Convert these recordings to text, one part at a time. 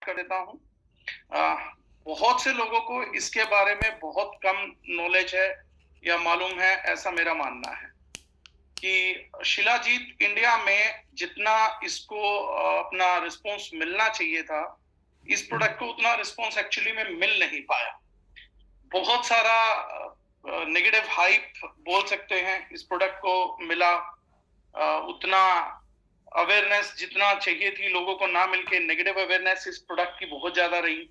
कर देता हूँ। अ, बहुत से लोगों को इसके बारे में बहुत कम नॉलेज है या मालूम है, ऐसा मेरा मानना है कि शिलाजीत इंडिया में जितना इसको अपना रिस्पॉन्स मिलना चाहिए था, इस प्रोडक्ट को उतना रिस्पॉन्स एक्चुअली में मिल नहीं पाया। बहुत सारा नेगेटिव हाइप बोल सकते हैं इस प्रोडक्ट को मिला, उतना अवेयरनेस जितना चाहिए थी लोगों को ना मिलके नेगेटिव अवेयरनेस इस प्रोडक्ट की बहुत ज्यादा रही।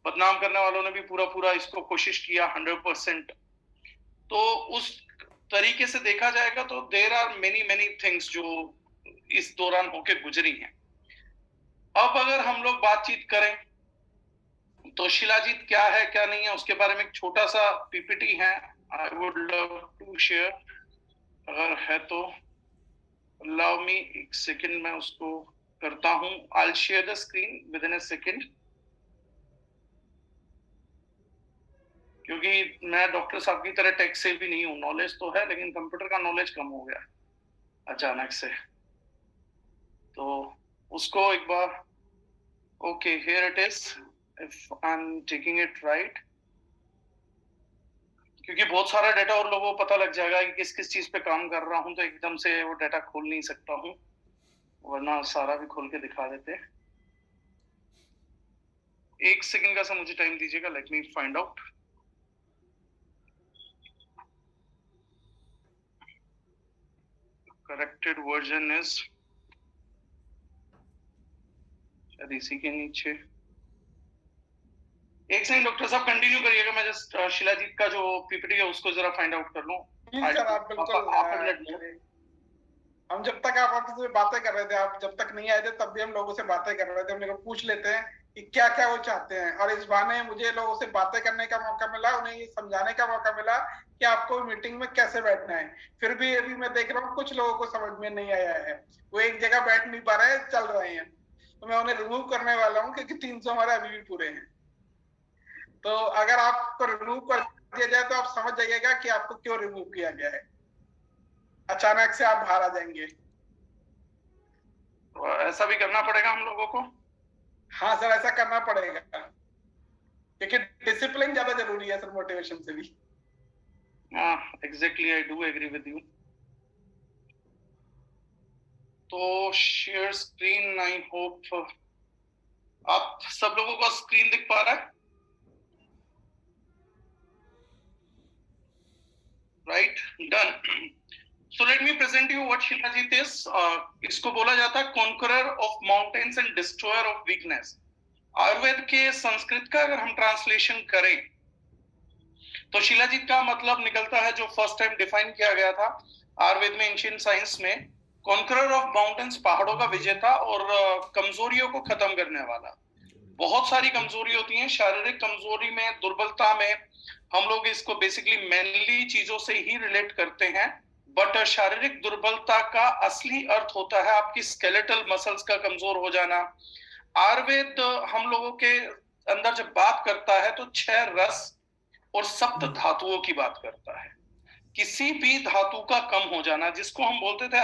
बदनाम करने वालों ने भी पूरा इसको कोशिश किया 100%। तो उस तरीके से देखा जाएगा तो there are many many things जो इस दौरान होके गुजरी हैं। अब अगर हम लोग बातचीत करें तो शिलाजीत क्या है क्या नहीं है उसके बारे में एक छोटा सा पीपीटी है, I would love to share, अगर है तो अलाउ मी एक सेकंड, मैं उसको करता हूं। I share the screen with in a second, क्योंकि मैं डॉक्टर साहब की तरह टेक से भी नहीं हूँ, नॉलेज तो है लेकिन कंप्यूटर का नॉलेज कम हो गया अचानक से। तो उसको एक बार, okay here it is, if I am taking it right, क्योंकि बहुत सारा डाटा और लोगों को पता लग जाएगा कि किस किस चीज पे काम कर रहा हूँ, तो एकदम से वो डाटा खोल नहीं सकता हूँ, वरना सारा भी खोल के दिखा देते। एक सेकंड का सा मुझे टाइम दीजिएगा, let me find out. Corrected version is शायद इसी के नीचे। एक सेकंड डॉक्टर साहब कंटिन्यू करिएगा, मैं जस्ट शिलाजीत का जो पीपीटी है उसको जरा फाइंड आउट कर लूं। सर आप बिल्कुल हम जब तक आप आपसे बातें कर रहे थे, आप जब तक नहीं आए थे तब भी हम लोगों से बातें कर रहे थे, हम लोग पूछ लेते हैं कि क्या क्या वो चाहते हैं, और इस बहाने मुझे लोगों से बातें करने का मौका मिला, उन्हें ये समझाने का मौका मिला कि आपको मीटिंग में कैसे बैठना है। फिर भी अभी मैं देख रहा हूँ कुछ लोगों को समझ में नहीं आया है, वो एक जगह बैठ नहीं पा रहे, चल रहे हैं, तो मैं उन्हें रिमूव करने वाला हूँ क्योंकि 300 हमारे अभी भी पूरे हैं। तो अगर आपको रिमूव कर दिया जाए तो आप समझ जाइएगा कि आपको क्यों रिमूव किया गया है, अचानक से आप बाहर आ जाएंगे। तो ऐसा भी करना पड़ेगा हम लोगों को? हाँ सर, ऐसा करना पड़ेगा क्योंकि डिसिप्लिन ज्यादा जरूरी है सर, मोटिवेशन से भी। Exactly, I do agree with you. तो शेयर स्क्रीन, आई होप आप सब लोगों को स्क्रीन दिख पा रहा है, right? Done. So let me present you what shilajit is. इसको बोला जाता है conqueror of mountains and destroyer of weakness. Ayurveda के संस्कृत का अगर हम ट्रांसलेशन करें तो शिलाजीत का मतलब निकलता है, जो फर्स्ट टाइम डिफाइन किया गया था आयुर्वेद में एंशिएंट साइंस में, कॉन्करर ऑफ माउंटेन्स, पहाड़ों का विजेता और कमजोरियों को खत्म करने वाला। बहुत सारी कमजोरी होती हैं, शारीरिक कमजोरी में, दुर्बलता में, हम लोग इसको बेसिकली मैनली चीजों से ही रिलेट करते हैं, बट शारीरिक दुर्बलता का असली अर्थ होता है आपकी स्केलेटल मसल्स का कमजोर हो जाना। आयुर्वेद हम लोगों के अंदर जब बात करता है तो 6 रस और सप्त धातुओं की बात करता है। किसी भी धातु का कम हो जाना, जिसको हम बोलते थे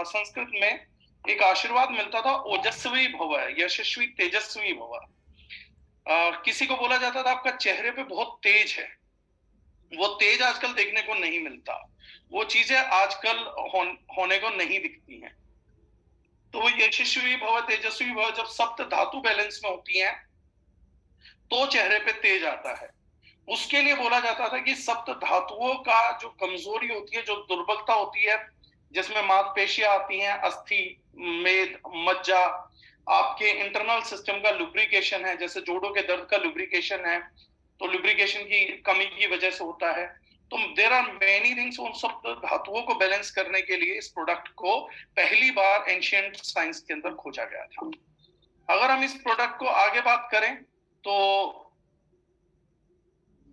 संस्कृत में एक आशीर्वाद मिलता था, ओजस्वी भव, यशस्वी तेजस्वी भव। किसी को बोला जाता था आपका चेहरे पे बहुत तेज है, वो तेज आजकल देखने को नहीं मिलता, वो चीजें आजकल होने को नहीं दिखती हैं। तो वो यशस्वी भव तेजस्वी भव जब सप्त धातु बैलेंस में होती हैं तो चेहरे पे तेज आता है। उसके लिए बोला जाता था कि सप्त धातुओं का जो कमजोरी होती है, जो दुर्बलता होती है, जिसमें मांसपेशियां आती हैं, अस्थि, मेद, मज्जा, आपके इंटरनल सिस्टम का लुब्रिकेशन है, जैसे जोड़ों के दर्द का लुब्रिकेशन है, तो लुब्रिकेशन की कमी की वजह से होता है। तो देयर आर मेनी थिंग्स, उन सब धातुओं को बैलेंस करने के लिए इस प्रोडक्ट को पहली बार एंशिएंट साइंस के अंदर खोजा गया था। अगर हम इस प्रोडक्ट को आगे बात करें तो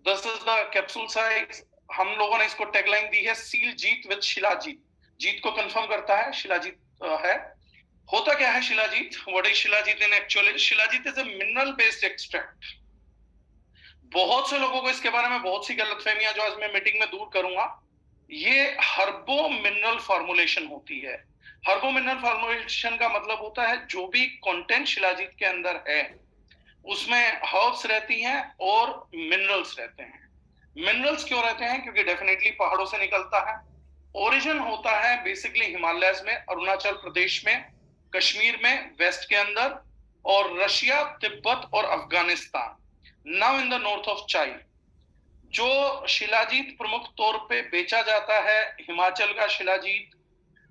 this is the capsule size. हम लोगों ने इसको टैगलाइन दी है, सील जीत विद शिलाजीत। जीत को कंफर्म करता है, शिलाजीत है। होता क्या है shilajit? What is shilajit in actually? Shilajit is a mineral based extract. बहुत से लोगों को इसके बारे में बहुत सी गलतफहमियां जो आज मैं मीटिंग में दूर करूंगा। ये हर्बो मिनरल फॉर्मुलेशन होती है। हर्बो मिनरल फॉर्मुलेशन का मतलब होता है जो भी कंटेंट शिलाजीत के अंदर है उसमें हर्ब्स रहती हैं और मिनरल्स रहते हैं। मिनरल्स क्यों रहते हैं? क्योंकि डेफिनेटली पहाड़ों से निकलता है। ओरिजिन होता है बेसिकली हिमालयस में, अरुणाचल प्रदेश में, कश्मीर में, वेस्ट के अंदर, और रशिया, तिब्बत और Afghanistan, now in the north of China. जो शिलाजीत प्रमुख तौर पे बेचा जाता है, हिमाचल का शिलाजीत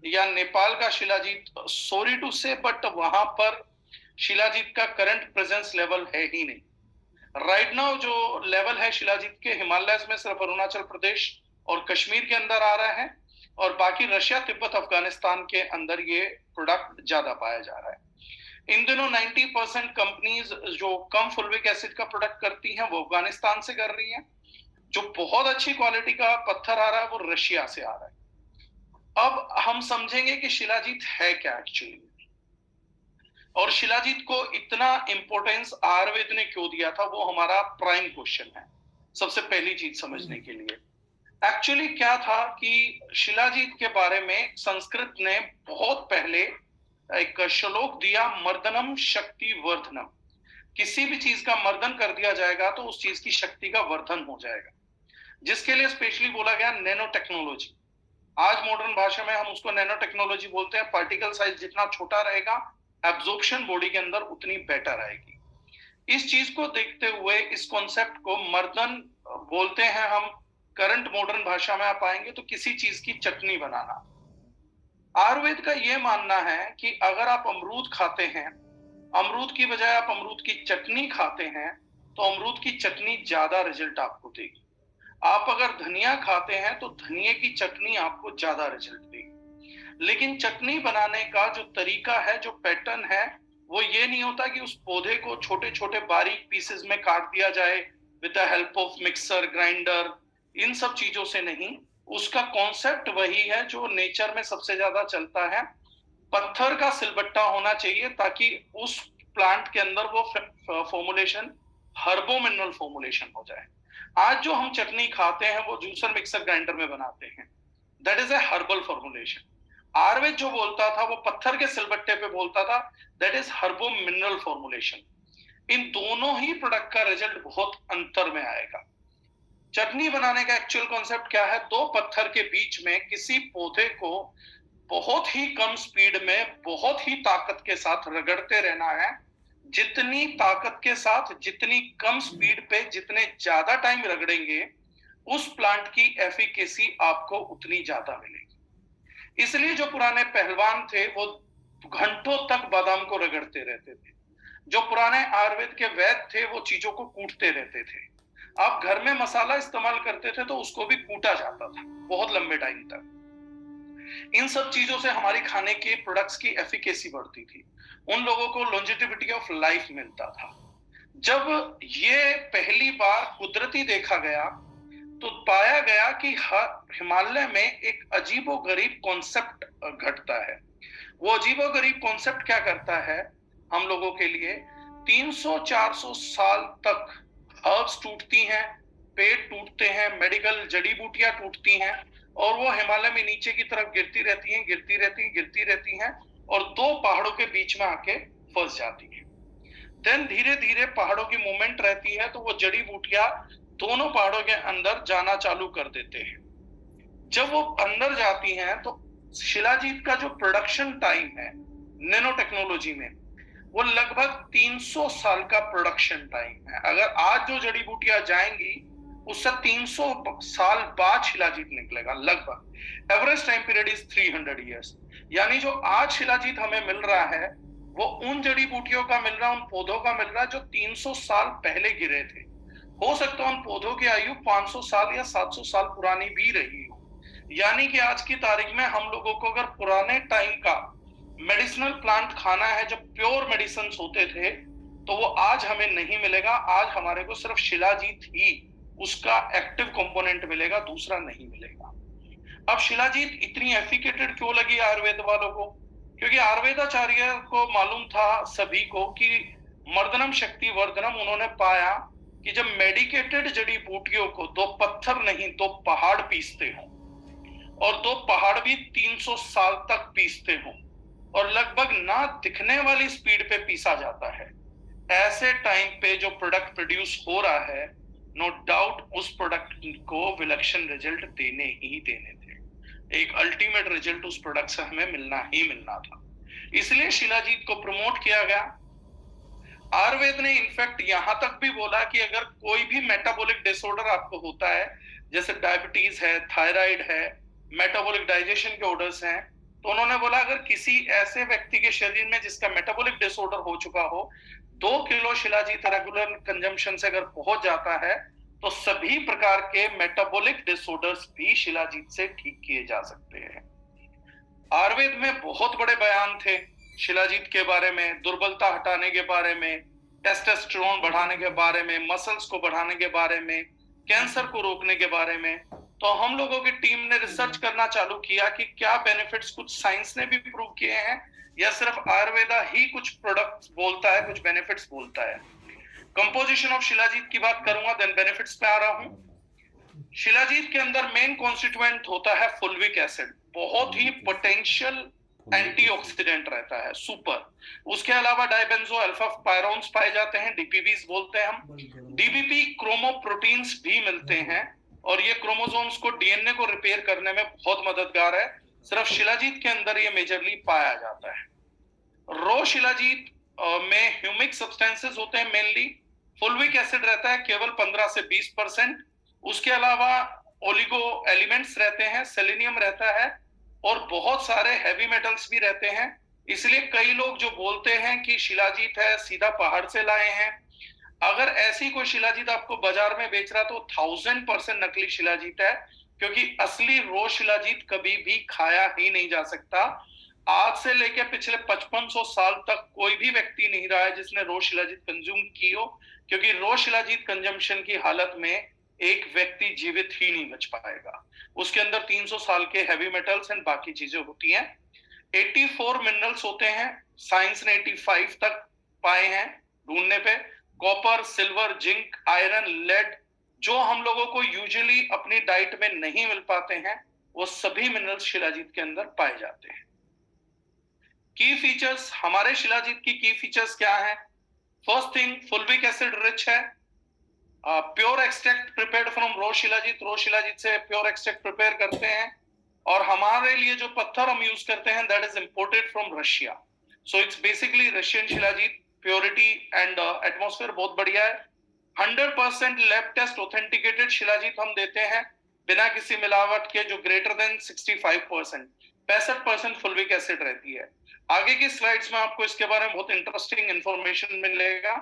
या नेपाल का शिलाजीत, सॉरी टू से बट वहां पर शिलाजीत का करंट प्रेजेंस लेवल है ही नहीं। राइट नाउ जो लेवल है शिलाजीत के हिमालयस में सिर्फ अरुणाचल प्रदेश और कश्मीर के अंदर आ रहा है, और बाकी रशिया, तिब्बत, अफगानिस्तान के अंदर ये प्रोडक्ट ज्यादा पाया जा रहा है। इन दिनों 90% कंपनीज जो कम फुलविक एसिड का प्रोडक्ट करती हैं वो अफगानिस्तान से कर रही हैं। जो बहुत अच्छी क्वालिटी का पत्थर आ रहा है वो रशिया से आ रहा है। अब हम समझेंगे कि शिलाजीत है क्या एक्चुअली, और शिलाजीत को इतना इंपॉर्टेंस आयुर्वेद ने क्यों दिया था, वो हमारा प्राइम क्वेश्चन है सबसे पहली चीज समझने के लिए। एक्चुअली क्या था कि शिलाजीत के बारे में संस्कृत ने बहुत पहले एक श्लोक दिया, मर्दनम शक्ति वर्धनम। किसी भी चीज का मर्दन कर दिया जाएगा तो उस चीज की शक्ति का वर्धन हो जाएगा, जिसके लिए स्पेशली बोला गया नैनो टेक्नोलॉजी। आज मॉडर्न भाषा में हम उसको नैनो टेक्नोलॉजी बोलते हैं। पार्टिकल साइज जितना छोटा रहेगा, एब्जॉर्प्शन बॉडी के अंदर उतनी बेटर आएगी। इस चीज को देखते हुए इस कॉन्सेप्ट को मर्दन बोलते हैं हम। करंट मॉडर्न भाषा में आप आएंगे तो किसी चीज की चटनी बनाना। आयुर्वेद का यह मानना है कि अगर आप अमरूद खाते हैं, अमरूद की बजाय आप अमरूद की चटनी खाते हैं, तो अमरूद की चटनी ज्यादा रिजल्ट आपको देगी। आप अगर धनिया खाते हैं तो धनिया की चटनी आपको ज्यादा रिजल्ट देगी। लेकिन चटनी बनाने का जो तरीका है, जो पैटर्न है, वो ये नहीं होता कि उस पौधे को छोटे छोटे बारीक पीसेस में काट दिया जाए with the help of mixer, grinder, इन सब चीजों से नहीं। उसका कॉन्सेप्ट वही है जो नेचर में सबसे ज्यादा चलता है। पत्थर का सिलबट्टा होना चाहिए ताकि उस प्लांट के अंदर वो फॉर्मुलेशन हर्बो मिनरल फॉर्मुलेशन हो जाए। आज जो हम चटनी खाते हैं वो जूसर, मिक्सर, ग्राइंडर में बनाते हैं, that is a herbal formulation. Ayurveda जो बोलता था वो पत्थर के सिलबट्टे पे बोलता था, that is herbo mineral formulation. इन दोनों ही प्रोडक्ट का रिजल्ट बहुत अंतर में आएगा। चटनी बनाने का एक्चुअल कॉन्सेप्ट क्या है? दो पत्थर के बीच में किसी पौधे को बहुत ही कम स्पीड में बहुत ही ताकत के साथ रगड़ते रहना है। जितनी ताकत के साथ, जितनी कम स्पीड पे, जितने ज्यादा टाइम रगड़ेंगे, उस प्लांट की एफिकेसी आपको उतनी ज्यादा मिलेगी। इसलिए जो पुराने पहलवान थे वो घंटों तक बादाम को रगड़ते रहते थे। जो पुराने आयुर्वेद के वैद्य थे वो चीजों को कूटते रहते थे। आप घर में मसाला इस्तेमाल करते थे तो उसको भी कूटा जाता था बहुत लंबे टाइम तक। इन सब चीजों से हमारी खाने के प्रोडक्ट्स की एफिकेसी बढ़ती थी, उन लोगों को लॉन्जेटिविटी ऑफ लाइफ मिलता था। जब ये पहली बार कुदरती देखा गया तो पाया गया कि हिमालय में एक अजीबोगरीब कॉन्सेप्ट घटता है। वो अजीबोगरीब कॉन्सेप्ट क्या करता है हम लोगों के लिए? 300-400 साल तक हर्ब्स टूटती हैं, पेड़ टूटते हैं, मेडिकल जड़ी बूटियां टूटती हैं, और वो हिमालय में नीचे की तरफ गिरती रहती हैं, गिरती रहती हैं, गिरती रहती हैं, और दो पहाड़ों के बीच में आके फंस जाती हैं। देन धीरे धीरे पहाड़ों की मूवमेंट रहती है तो वो जड़ी बूटियां दोनों पहाड़ों के अंदर जाना चालू कर देते हैं। जब वो अंदर जाती हैं तो शिलाजीत का जो प्रोडक्शन टाइम है नैनो टेक्नोलॉजी में, वो लगभग 300 साल का प्रोडक्शन टाइम है। अगर आज जो जड़ी बूटियां जाएंगी उससे 300 साल बाद शिलाजीत निकलेगा लगभग। Average time period is 300 years. यानी जो आज शिलाजीत हमें मिल रहा है वो उन जड़ी बूटियों का मिल रहा है, उन पौधों का मिल रहा है जो 300 साल पहले गिरे थे। हो सकता है उन पौधों की आयु 500 साल या 700 साल पुरानी भी रही हो। यानी कि आज की तारीख में हम लोगों को अगर पुराने टाइम का मेडिसिनल प्लांट खाना है, जब प्योर मेडिसिन होते थे, तो वो आज हमें नहीं मिलेगा। आज हमारे को सिर्फ शिलाजीत ही उसका एक्टिव कंपोनेंट मिलेगा, दूसरा नहीं मिलेगा। अब शिलाजीत इतनी एफिकेटेड क्यों लगी आयुर्वेद वालों को? क्योंकि आयुर्वेदाचार्य को मालूम था सभी को कि मर्दनम शक्ति वर्धनम। उन्होंने पाया कि जब मेडिकेटेड जड़ी बूटियों को दो पत्थर नहीं, दो पहाड़ पीसते हो, और दो पहाड़ भी 300 साल तक पीसते हो, और लगभग ना दिखने वाली स्पीड पे पीसा जाता है, ऐसे टाइम पे जो प्रोडक्ट प्रोड्यूस हो रहा है, नो डाउट उस प्रोडक्ट को विलक्षण रिजल्ट देने ही देने थे। एक अल्टीमेट रिजल्ट उस प्रोडक्ट से हमें मिलना ही मिलना था, इसलिए शिलाजीत को प्रमोट किया गया। आयुर्वेद ने इनफैक्ट यहां तक भी बोला कि अगर कोई भी मेटाबॉलिक डिसऑर्डर आपको होता है, जैसे डायबिटीज है, थायराइड है, मेटाबॉलिक डाइजेशन के ऑर्डर्स हैं, तो उन्होंने बोला अगर किसी ऐसे व्यक्ति के शरीर में जिसका मेटाबॉलिक डिसऑर्डर हो चुका हो, 2 किलो शिलाजीत रेगुलर कंजम्पशन से अगर पहुंच जाता है, तो सभी प्रकार के मेटाबॉलिक डिसऑर्डर्स भी शिलाजीत से ठीक किए जा सकते हैं। आयुर्वेद में बहुत बड़े बयान थे शिलाजीत के बारे में, दुर्बलता हटाने के बारे में, टेस्टोस्टेरोन बढ़ाने के बारे में, मसल्स को बढ़ाने के बारे में, कैंसर को रोकने के बारे में। तो हम लोगों की टीम ने रिसर्च करना चालू किया कि क्या बेनिफिट्स कुछ साइंस ने भी प्रूव किए हैं या सिर्फ आयुर्वेदा ही कुछ प्रोडक्ट्स बोलता है, कुछ बेनिफिट्स बोलता है। कंपोजिशन ऑफ शिलाजीत की बात करूंगा, देन बेनिफिट्स पे आ रहा हूं। शिलाजीत के अंदर मेन कॉन्स्टिट्यूएंट होता है फुल्विक एसिड, बहुत ही पोटेंशियल एंटीऑक्सीडेंट रहता है, सुपर। उसके अलावा डाइबेंजो अल्फा पायरोन्स पाए जाते हैं, डीपीवीज बोलते हैं हम। डीबीपी क्रोमोप्रोटीन्स भी मिलते हैं और ये क्रोमोसोम्स को, डीएनए को रिपेयर करने में बहुत मददगार है। सिर्फ शिलाजीत के अंदर ये मेजरली पाया जाता है। रो शिलाजीत में ह्यूमिक सब्सटेंसेस होते हैं मेनली, फुल्विक एसिड रहता है केवल 15 से 20%। उसके अलावा ओलिगो एलिमेंट्स रहते हैं, सेलेनियम रहता है और बहुत सारे हैवी मेटल्स भी रहते हैं। इसलिए कई लोग जो बोलते हैं कि शिलाजीत है सीधा पहाड़ से लाए हैं, अगर ऐसी कोई शिलाजीत आपको बाजार में बेच रहा तो 1000% नकली शिलाजीत है, क्योंकि असली रो शिलाजीत कभी भी खाया ही नहीं जा सकता। आज से लेके पिछले 5500 साल तक कोई भी व्यक्ति नहीं रहा है जिसने रो शिलाजीत कंज्यूम की हो, क्योंकि रो शिलाजीत कंजम्पशन की हालत में एक व्यक्ति जीवित ही नहीं बच पाएगा। उसके अंदर 300 साल के हैवी मेटल्स एंड बाकी चीजें होती हैं। 84 मिनरल्स होते हैं, साइंस ने 85 तक पाए हैं ढूंढने पे। Copper, silver, zinc, iron, lead, जो हम लोगों को यूजुअली अपनी डाइट में नहीं मिल पाते हैं, वो सभी मिनरल्स शिलाजीत के अंदर पाए जाते हैं। की फीचर्स, हमारे शिलाजीत की फीचर्स क्या है? First thing, fulvic acid rich है, प्योर एक्सट्रैक्ट प्रिपेयर्ड फ्रॉम रो शिलाजीत, रो शिलाजीत से प्योर एक्सट्रैक्ट प्रिपेयर करते हैं। और हमारे लिए जो पत्थर हम यूज करते हैं that is imported from Russia, so it's basically Russian shilajit. Purity and atmosphere बहुत बढ़िया है। 100% लैब टेस्ट ऑथेंटिकेटेड शिलाजीत हम देते हैं बिना किसी मिलावट के, जो ग्रेटर देन 65%, 65% फुल्विक एसिड रहती है। आगे की स्लाइड्स में आपको इसके बारे में बहुत इंटरेस्टिंग इंफॉर्मेशन मिलेगा।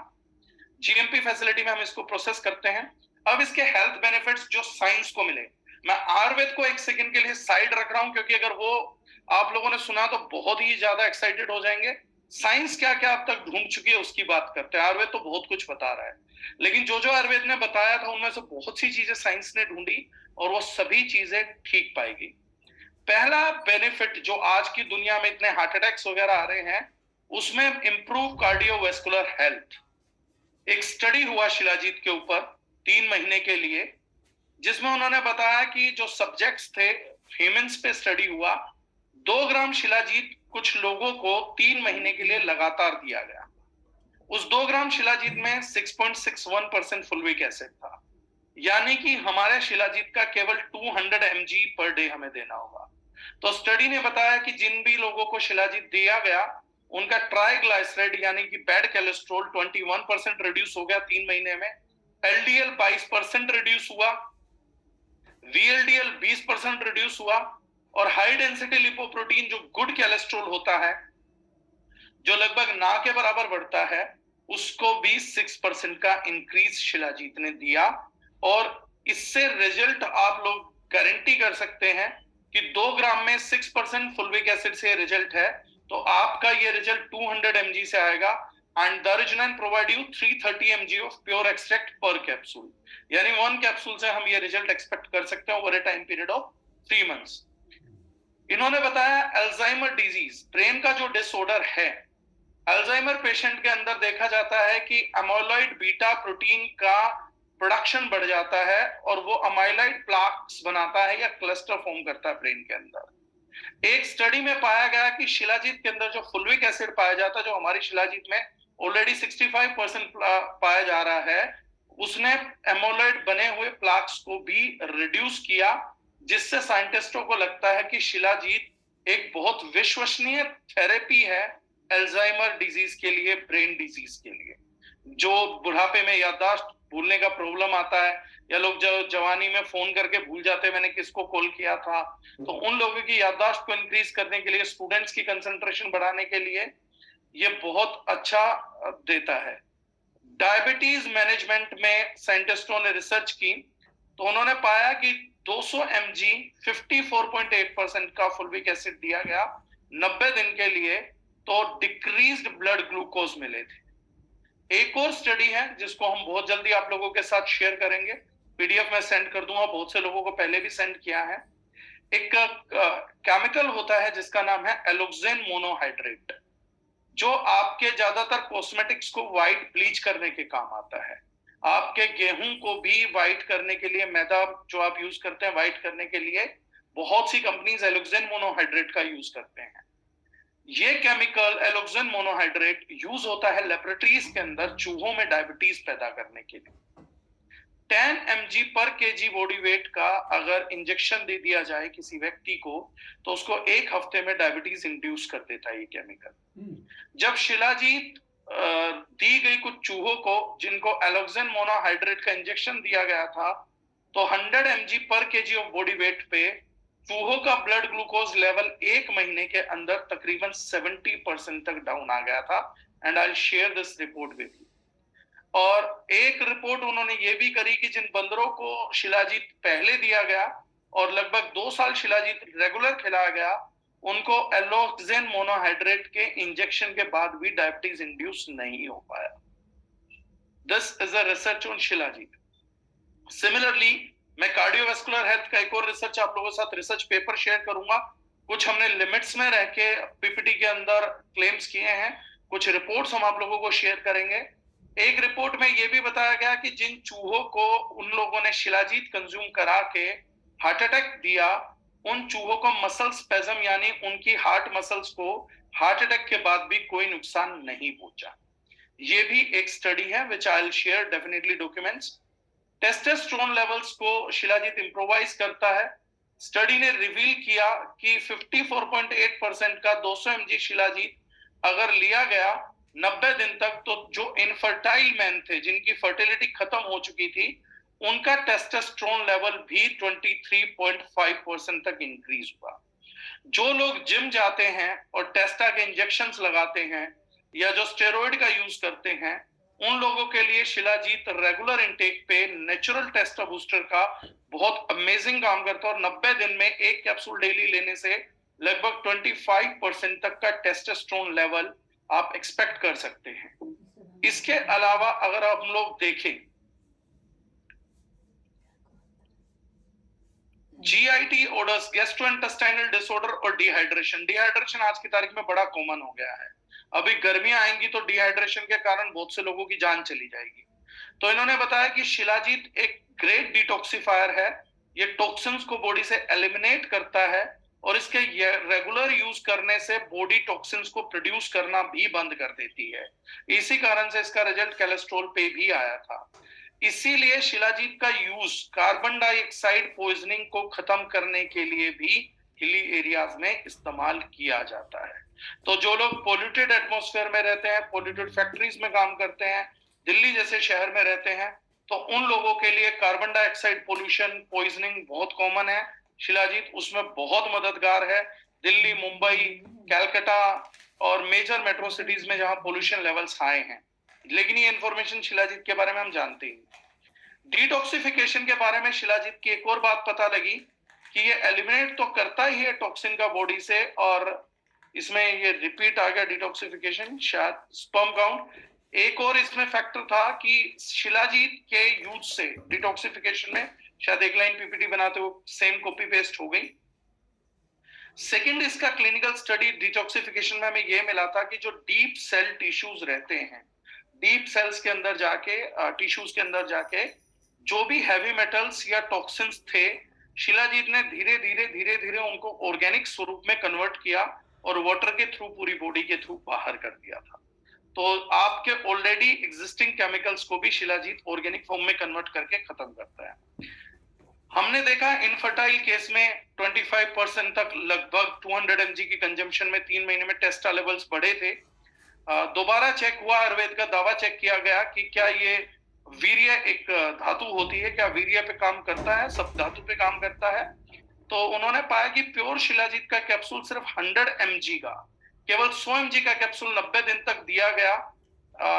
जीएमपी फैसिलिटी में हम इसको प्रोसेस करते हैं। अब इसके हेल्थ बेनिफिट्स जो साइंस को मिले, मैं आयुर्वेद को एक सेकंड के लिए साइड रख रहा हूं, क्योंकि अगर वो आप लोगों ने सुना तो बहुत ही ज्यादा एक्साइटेड हो जाएंगे। साइंस क्या क्या अब तक ढूंढ चुकी है उसकी बात करते हैं। आयुर्वेद तो बहुत कुछ बता रहा है, लेकिन जो जो आयुर्वेद ने बताया था उनमें से बहुत सी चीजें साइंस ने ढूंढी और वो सभी चीजें ठीक पाएगी। पहला बेनिफिट जो आज की दुनिया में इतने हार्ट अटैक्स वगैरह आ रहे हैं, उसमें इंप्रूव कार्डियोवैस्कुलर हेल्थ। एक स्टडी हुआ शिलाजीत के ऊपर 3 महीने के लिए, जिसमें उन्होंने बताया कि जो सब्जेक्ट्स थे, ह्यूमंस पे स्टडी हुआ, 2 ग्राम शिलाजीत कुछ लोगों को 3 महीने के लिए लगातार दिया गया। उस 2 ग्राम शिलाजीत में 6.61% फुल्विक एसिड था, यानी कि हमारे शिलाजीत का केवल 200 mg पर डे हमें देना होगा। तो स्टडी ने बताया कि जिन भी लोगों को शिलाजीत दिया गया, उनका ट्राइग्लाइसराइड यानी कि बैड कोलेस्ट्रॉल 21% रिड्यूस हो गया 3 महीने में, एलडीएल 22% रिड्यूस हुआ, वीएलडीएल 20% रिड्यूस हुआ, और हाई डेंसिटी लिपोप्रोटीन जो गुड कोलेस्ट्रॉल होता है, जो लगभग ना के बराबर बढ़ता है, उसको भी 6% का इंक्रीज शिलाजीत ने दिया। और इससे रिजल्ट आप लोग गारंटी कर सकते हैं कि 2 ग्राम में 6% फुल्विक एसिड से रिजल्ट है, तो आपका ये रिजल्ट 200 mg से आएगा। एंड दारुजिनाइन provide you 330 mg of pure extract per capsule, यानी 1 कैप्सूल से हम ये रिजल्ट एक्सपेक्ट कर सकते हैं over A time period of 3 months. इन्होंने बताया अल्जाइमर डिजीज, ब्रेन का जो डिसऑर्डर है, अल्जाइमर पेशेंट के अंदर देखा जाता है कि अमाइलॉइड बीटा प्रोटीन का प्रोडक्शन बढ़ जाता है और वो अमाइलॉइड प्लाक्स बनाता है या क्लस्टर फॉर्म करता है ब्रेन के अंदर। एक स्टडी में पाया गया कि शिलाजीत के अंदर जो फुल्विक एसिड पाया जाता है, जो हमारी शिलाजीत में ऑलरेडी 65% पाया जा रहा है, उसने एमोलॉइड बने हुए प्लाक्स को भी रिड्यूस किया, जिससे साइंटिस्टों को लगता है कि शिलाजीत एक बहुत विश्वसनीय थेरेपी है अल्जाइमर डिजीज के लिए, ब्रेन डिजीज के लिए। जो बुढ़ापे में याददाश्त भूलने का प्रॉब्लम आता है, या लोग जो जवानी में फोन करके भूल जाते हैं मैंने किसको कॉल किया था, तो उन लोगों की याददाश्त को इंक्रीज करने के लिए, स्टूडेंट्स की कंसंट्रेशन बढ़ाने के लिए ये बहुत अच्छा देता है। डायबिटीज मैनेजमेंट में साइंटिस्टों ने रिसर्च की, तो उन्होंने पाया कि 200 mg 54.8% का फुलविक एसिड दिया गया 90 दिन के लिए, तो डिक्रीज्ड ब्लड ग्लूकोज मिले थे। एक और स्टडी है जिसको हम बहुत जल्दी आप लोगों के साथ शेयर करेंगे, पीडीएफ में सेंड कर दूंगा, बहुत से लोगों को पहले भी सेंड किया है। एक केमिकल होता है जिसका नाम है एलोक्सेन मोनोहाइड्रेट, जो आपके ज्यादातर कॉस्मेटिक्स को व्हाइट ब्लीच करने के काम आता है। आपके गेहूं को भी व्हाइट करने के लिए, मैदा जो आप यूज करते हैं व्हाइट करने के लिए, बहुत सी कंपनीज एलोक्सेन मोनोहाइड्रेट का यूज करते हैं। ये केमिकल एलोक्सेन मोनोहाइड्रेट यूज होता है लेबोरेटरीज के अंदर चूहों में डायबिटीज पैदा करने के लिए। 10 mg पर केजी बॉडी वेट का अगर इंजेक्शन दे दिया जाए किसी व्यक्ति को, तो उसको एक हफ्ते में डायबिटीज इंड्यूस कर देता है ये केमिकल। जब शिलाजीत दी गई कुछ चूहों को जिनको एलोक्सेन मोनोहाइड्रेट का इंजेक्शन दिया गया था, तो 100 mg पर केजी ऑफ बॉडी वेट पे चूहों का ब्लड ग्लूकोज लेवल एक महीने के अंदर तकरीबन 70% तक डाउन आ गया था। And I will share this report with you. और एक रिपोर्ट उन्होंने ये भी करी कि जिन बंदरों को शिलाजीत पहले दिया गया और लगभग 2 साल शिलाजीत रेगुलर खिलाया गया, उनको एलोक्सेन मोनोहाइड्रेट के इंजेक्शन के बाद भी डायबिटीज इंड्यूस नहीं हो पाया। This is a research on shilajit. Similarly मैं कार्डियोवास्कुलर हेल्थ का एक और रिसर्च आप लोगों के साथ रिसर्च पेपर शेयर करूंगा। कुछ हमने लिमिट्स में रह के पीपीटी के अंदर क्लेम्स किए हैं, कुछ रिपोर्ट्स हम आप लोगों को शेयर करेंगे। एक रिपोर्ट में यह भी बताया गया कि जिन चूहों को उन लोगों ने शिलाजीत कंज्यूम करा के हार्ट अटैक दिया, उन चूहों को मसल स्पेजम यानी उनकी हार्ट मसल्स को हार्ट अटैक के बाद भी कोई नुकसान नहीं पहुंचा। ये भी एक स्टडी है which I will share definitely documents. Testosterone levels को शिलाजीत इंप्रोवाइज करता है। स्टडी ने रिवील किया कि 54.8% का 200 mg शिलाजीत अगर लिया गया 90 दिन तक, तो जो इनफर्टाइल मैन थे जिनकी फर्टिलिटी खत्म हो चुकी थी, उनका टेस्टोस्टेरोन लेवल भी 23.5% तक इंक्रीज हुआ। जो लोग जिम जाते हैं और टेस्टा के इंजेक्शंस लगाते हैं या जो स्टेरॉइड का यूज करते हैं, उन लोगों के लिए शिलाजीत रेगुलर इनटेक पे नेचुरल टेस्टा बूस्टर का बहुत अमेजिंग काम करता है। और 90 दिन में एक कैप्सूल डेली लेने से लगभग 25% तक का टेस्टोस्टेरोन लेवल आप एक्सपेक्ट कर सकते हैं। इसके अलावा अगर हम लोग देखें जीआईटी ऑर्डर्स, गैस्ट्रोइंटेस्टाइनल डिसऑर्डर और डिहाइड्रेशन। डिहाइड्रेशन आज की तारीख में बड़ा कॉमन हो गया है। अभी गर्मियां आएंगी तो डिहाइड्रेशन के कारण बहुत से लोगों की जान चली जाएगी। तो इन्होंने बताया कि शिलाजीत एक ग्रेट डिटॉक्सिफायर है। ये टॉक्सिन्स को बॉडी से एलिमिनेट करता है और इसके रेगुलर यूज करने से बॉडी टॉक्सिन्स को प्रोड्यूस करना भी बंद कर देती है। इसी कारण से इसका रिजल्ट कोलेस्ट्रॉल पे भी आया था। इसीलिए शिलाजीत का यूज कार्बन डाइऑक्साइड पॉइजनिंग को खत्म करने के लिए भी हिली एरियाज में इस्तेमाल किया जाता है। तो जो लोग पोल्यूटेड एटमॉस्फेयर में रहते हैं, पोल्यूटेड फैक्ट्रीज में काम करते हैं, दिल्ली जैसे शहर में रहते हैं, तो उन लोगों के लिए कार्बन डाइऑक्साइड पोल्यूशन पॉइजनिंग बहुत कॉमन है। शिलाजीत उसमें बहुत मददगार है। दिल्ली, मुंबई, कैलकाटा और मेजर मेट्रो सिटीज में जहां पोल्यूशन लेवल्स हाई हैं, लेकिन ये इंफॉर्मेशन शिलाजीत के बारे में हम जानते हैं। डिटॉक्सिफिकेशन के बारे में शिलाजीत की एक और बात पता लगी कि ये एलिमिनेट तो करता ही है टॉक्सिन का बॉडी से, और इसमें ये रिपीट आ गया डिटॉक्सिफिकेशन, शायद स्पर्म काउंट। एक और इसमें फैक्टर था कि शिलाजीत के यूज से डिटॉक्सिफिकेशन में, शायद एक लाइन पीपीटी बनाते हो सेम कॉपी पेस्ट हो गई। सेकंड, इसका क्लिनिकल स्टडी डिटॉक्सिफिकेशन में हमें यह मिला था कि जो डीप सेल टिश्यूज रहते हैं, डीप सेल्स के अंदर जाके, टिश्यूज के अंदर जाके जो भी हैवी मेटल्स या टॉक्सिन्स थे, शिलाजीत ने धीरे धीरे उनको ऑर्गेनिक स्वरूप में कन्वर्ट किया और वाटर के थ्रू, पूरी बॉडी के थ्रू बाहर कर दिया था। तो आपके ऑलरेडी एग्जिस्टिंग केमिकल्स को भी शिलाजीत ऑर्गेनिक फॉर्म में कन्वर्ट करके खत्म करता है। हमने देखा इनफर्टाइल केस में 25% तक लगभग 200 mg की कंजम्पशन में 3 महीने में टेस्टा लेवल्स बढ़े थे। दोबारा चेक हुआ, आयुर्वेद का दावा चेक किया गया कि क्या ये वीर्य एक धातु होती है, क्या वीर्य पे काम करता है, सब धातु पे काम करता है। तो उन्होंने पाया कि प्योर शिलाजीत का कैप्सूल सिर्फ 100 mg का, केवल 100 mg का कैप्सूल 90 दिन तक दिया गया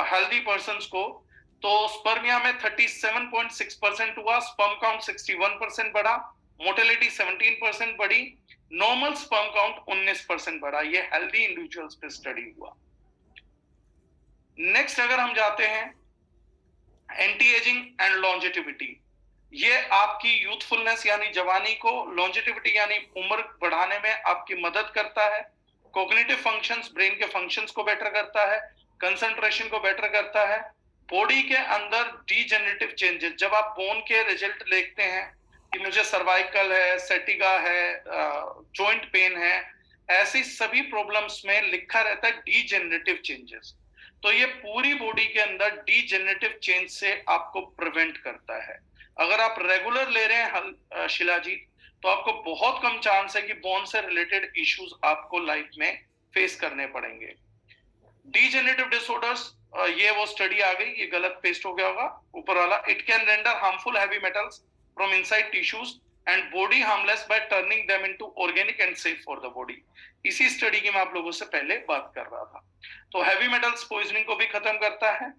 हेल्दी पर्सन्स को, तो स्पर्मिया में 37.6% हुआ, स्पर्म काउंट 61% बढ़ा, मोर्टेलिटी 17% बढ़ी, नॉर्मल स्पर्म काउंट 19% बढ़ा। ये हेल्दी इंडिविजुअल्स पे स्टडी हुआ। नेक्स्ट अगर हम जाते हैं एंटी एजिंग एंड लॉन्जेटिविटी, ये आपकी यूथफुलनेस यानी जवानी को, लॉन्जेटिविटी यानी उम्र बढ़ाने में आपकी मदद करता है, कॉग्निटिव फंक्शंस, ब्रेन के फंक्शंस को बेटर करता है, कंसंट्रेशन को बेटर करता है, बॉडी के अंदर डीजेनरेटिव चेंजेस, जब आप बोन के रिजल्ट देखते हैं कि मुझे सर्वाइकल है, सेटिगा है, जॉइंट पेन है, ऐसी सभी प्रॉब्लम्स में लिखा रहता है डीजेनरेटिव चेंजेस। तो ये पूरी बॉडी के अंदर डीजेनरेटिव चेंज से आपको प्रिवेंट करता है। अगर आप रेगुलर ले रहे हैं शिलाजीत, तो आपको बहुत कम चांस है कि बोन से रिलेटेड इश्यूज आपको लाइफ में फेस करने पड़ेंगे। डीजेनरेटिव डिसऑर्डर्स, ये वो स्टडी आ गई, ये गलत पेस्ट हो गया होगा ऊपर वाला। It can render harmful heavy metals from inside tissues and body harmless bye turning them into organic and safe for the body. इसी स्टडी की मैं आप लोगों से पहले बात कर रहा था। तो हैवी मेटल्स पॉइजनिंग को भी खत्म करता है।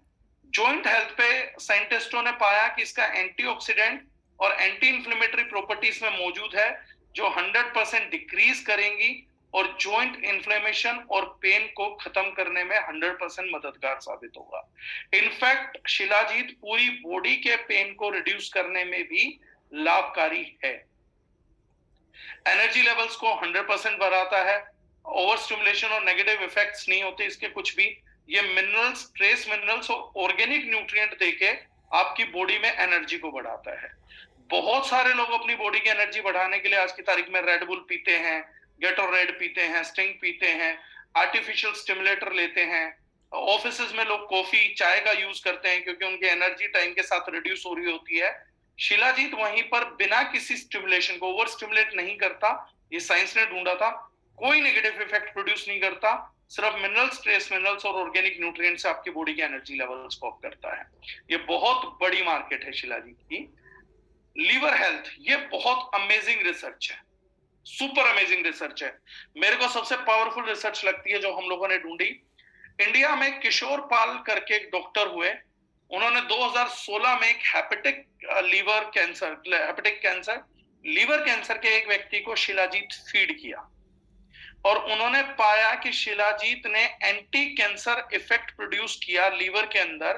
जॉइंट हेल्थ पे साइंटिस्टों ने पाया कि इसका एंटीऑक्सीडेंट और एंटी इंफ्लेमेटरी प्रॉपर्टीज में मौजूद है, जो 100% डिक्रीज करेंगी और जॉइंट इन्फ्लेमेशन और पेन को खत्म करने में 100% मददगार साबित होगा। इनफैक्ट शिलाजीत पूरी बॉडी के पेन को रिड्यूस करने में भी लाभकारी है। एनर्जी लेवल्स को 100% बढ़ाता है। ओवर स्टिमुलेशन और नेगेटिव इफेक्ट्स नहीं होते इसके कुछ भी। ये मिनरल्स, ट्रेस मिनरल्स और ऑर्गेनिक न्यूट्रिएंट देके आपकी बॉडी में एनर्जी को बढ़ाता है। बहुत सारे लोग अपनी बॉडी की एनर्जी बढ़ाने के लिए आज की तारीख में रेड बुल पीते हैं, गेटोरेड पीते हैं, स्टिंग पीते हैं, आर्टिफिशियल स्टिमुलेटर लेते हैं। ऑफिसेज में लोग कॉफी, चाय का यूज करते हैं क्योंकि उनकी एनर्जी टाइम के साथ रिड्यूस हो रही होती है। शिलाजीत वहीं पर बिना किसी स्टिमुलेशन को, ओवर स्टिमुलेट नहीं करता, ये साइंस ने ढूंढा था, कोई नेगेटिव इफेक्ट प्रोड्यूस नहीं करता, सिर्फ मिनरल्स, ट्रेस मिनरल्स और ऑर्गेनिक न्यूट्रिएंट्स से आपकी बॉडी के एनर्जी लेवल्स को अप करता है। ये बहुत बड़ी मार्केट है शिलाजीत की। लीवर हेल्थ, ये बहुत अमेजिंग रिसर्च है, सुपर अमेजिंग रिसर्च है। मेरे को सबसे पावरफुल रिसर्च लगती है जो हम लोगों ने ढूंढी। इंडिया में किशोर पाल करके एक डॉक्टर हुए, उन्होंने 2016 में एक हेपेटिक कैंसर लीवर कैंसर के एक व्यक्ति को शिलाजीत फीड किया और उन्होंने पाया कि शिलाजीत ने एंटी कैंसर इफेक्ट प्रोड्यूस किया लीवर के अंदर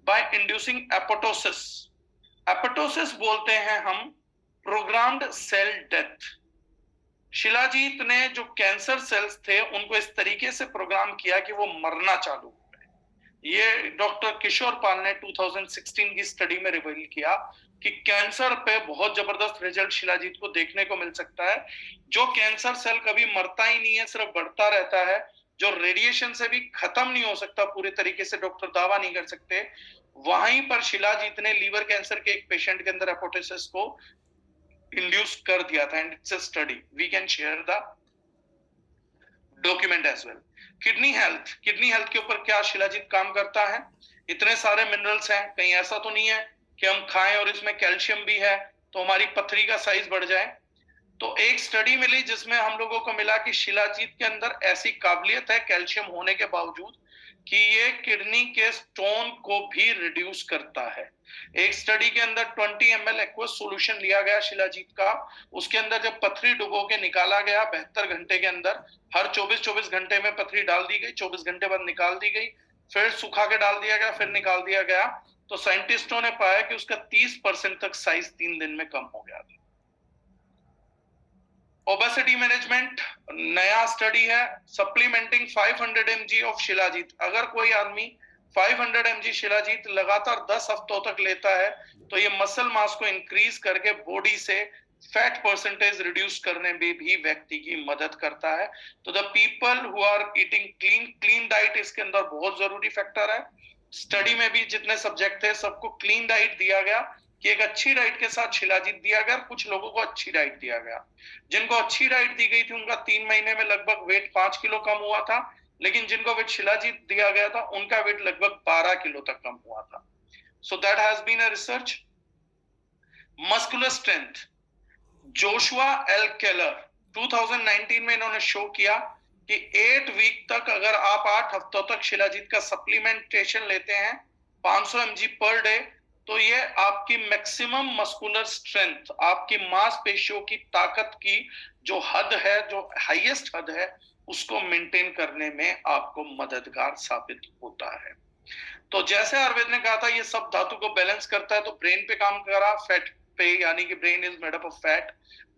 बाय इंड्यूसिंग एपोटोसिस। एपोटोसिस बोलते हैं हम प्रोग्राम्ड सेल डेथ। शिलाजीत ने जो कैंसर सेल्स थे उनको इस तरीके से प्रोग्राम किया कि वो मरना चालू हो गए। ये डॉक्टर किशोर पाल ने 2016 की स्टडी में रिवील किया कि कैंसर पे बहुत जबरदस्त रिजल्ट शिलाजीत को देखने को मिल सकता है। जो कैंसर सेल कभी मरता ही नहीं है, सिर्फ बढ़ता रहता है, जो रेडिएशन से भी खत्म नहीं हो सकता पूरे तरीके से, डॉक्टर दावा नहीं कर सकते, वहीं पर शिलाजीत ने लीवर कैंसर के एक पेशेंट के अंदर एपोटोसिस को इंड्यूस कर दिया था। And it's a study, we can share the document as well. Kidney health के ऊपर क्या शिलाजीत काम करता है? इतने सारे मिनरल्स हैं, कहीं ऐसा तो नहीं है कि हम खाएं और इसमें कैल्शियम भी है तो हमारी पथरी का साइज बढ़ जाए। तो एक स्टडी मिली जिसमें हम लोगों को मिला कि शिलाजीत के अंदर ऐसी काबिलियत है कैल्शियम होने के बावजूद कि ये किडनी के स्टोन को भी रिड्यूस करता है। एक स्टडी के अंदर 20 ml एक्वस सॉल्यूशन लिया गया शिलाजीत का, उसके अंदर जब पथरी डुबो के निकाला गया 72 घंटे के अंदर, हर 24 घंटे में पथरी डाल दी गई, 24 घंटे बाद निकाल दी गई, फिर सुखा के डाल दिया गया, फिर निकाल दिया गया, तो साइंटिस्टों ने पाया कि उसका 30% तक साइज 3 दिन में कम हो गया था। ओबेसिटी मैनेजमेंट, नया स्टडी है, सप्लीमेंटिंग 500 mg ऑफ शिलाजीत। अगर कोई आदमी 500 mg शिलाजीत लगातार 10 हफ्तों तक लेता है तो ये मसल मास को इंक्रीज करके बॉडी से फैट परसेंटेज रिड्यूस करने में भी व्यक्ति की मदद करता है। तो the people who are eating clean diet इसके अंदर बहुत जरूरी फैक्टर है। स्टडी में भी जितने सब्जेक्ट थे सबको क्लीन डाइट दिया गया कि एक अच्छी डाइट के साथ शिलाजीत दिया गया, कुछ लोगों को अच्छी डाइट दिया गया। जिनको अच्छी डाइट दी गई थी उनका 3 महीने में लगभग वेट 5 किलो कम हुआ था, लेकिन जिनको वेट शिलाजीत दिया गया था उनका वेट लगभग 12 किलो तक कम हुआ था। So that has been a research. Muscular strength, Joshua L Keller 2019 में इन्होंने शो किया कि 8 वीक तक अगर आप 8 हफ्तों तक शिलाजीत का सप्लीमेंटेशन लेते हैं 500 mg पर डे, तो ये आपकी मैक्सिमम मस्कुलर स्ट्रेंथ, आपकी मांसपेशियों की ताकत की जो हद है, जो हाईएस्ट हद है, उसको मेंटेन करने में आपको मददगार साबित होता है। तो जैसे आयुर्वेद ने कहा था ये सब धातु को बैलेंस करता है, तो ब्रेन पे काम करा, फैट पे, यानी कि brain is made up of fat,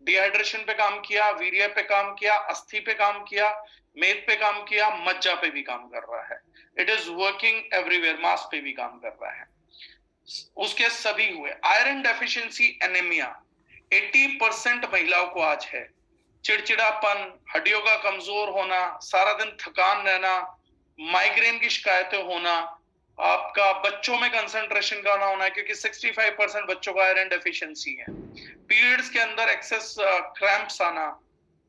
dehydration पे काम किया, वीर्य पे काम किया, अस्थि पे काम किया, मेद पे काम किया, मज्जा पे भी काम कर रहा है। इट इज वर्किंग एवरीवेयर, मास पे भी काम कर रहा है। उसके सभी हुए। आयरन डेफिशिएंसी एनीमिया 80% महिलाओं को आज है। चिड़चिड़ापन, हड्डियों का कमजोर होना, सारा दिन थकान रहना, माइग्रेन की शिकायतें होना, आपका बच्चों में कंसंट्रेशन का ना होना, क्योंकि 65% बच्चों को आयरन डेफिशिएंसी है। पीरियड्स के अंदर एक्सेस क्रैम्प्स आना,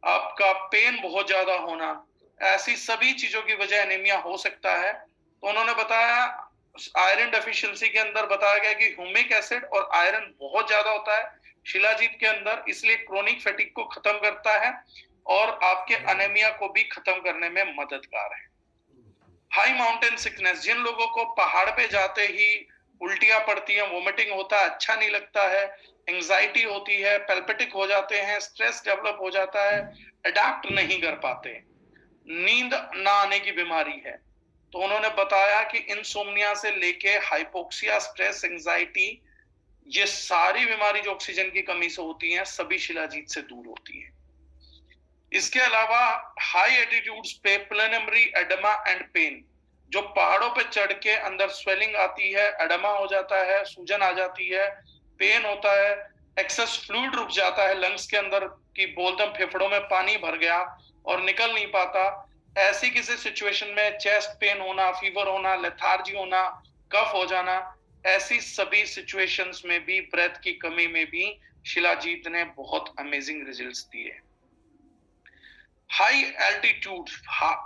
आपका पेन बहुत ज्यादा होना, ऐसी सभी चीजों की वजह एनीमिया हो सकता है। तो उन्होंने बताया आयरन डेफिशिएंसी के अंदर बताया गया कि ह्यूमिक एसिड और आयरन बहुत ज्यादा होता है शिलाजीत के अंदर, इसलिए क्रोनिक फैटिक को खत्म करता है और आपके एनीमिया को भी खत्म करने में मददगार है। हाई माउंटेन सिकनेस, जिन लोगों को पहाड़ पे जाते ही उल्टियां पड़ती हैं, वोमिटिंग होता है, अच्छा नहीं लगता है, एंजाइटी होती है, पैल्पिटिक हो जाते हैं, स्ट्रेस डेवलप हो जाता है, अडैप्ट नहीं कर पाते, नींद ना आने की बीमारी है, तो उन्होंने बताया कि इंसोम्निया से लेके हाइपोक्सिया, स्ट्रेस, एंजाइटी, ये सारी बीमारी जो ऑक्सीजन की कमी से होती हैं सभी शिलाजीत से दूर होती है। इसके अलावा हाई एल्टीट्यूड्स पे प्लेनेमरी एडेमा एंड पेन, जो पहाड़ों पे चढ़ के अंदर स्वेलिंग आती है, एडेमा हो जाता है, सूजन आ जाती है, पेन होता है, एक्सेस फ्लूइड रुक जाता है लंग्स के अंदर की बोलदम फेफड़ों में पानी भर गया और निकल नहीं पाता, ऐसी किसी सिचुएशन में चेस्ट पेन होना, फीवर होना, लेथार्जी होना, कफ हो जाना, ऐसी सभी सिचुएशंस में भी, ब्रेथ की कमी में भी शिलाजीत ने बहुत अमेजिंग रिजल्ट्स दिए। हाई एल्टीट्यूड,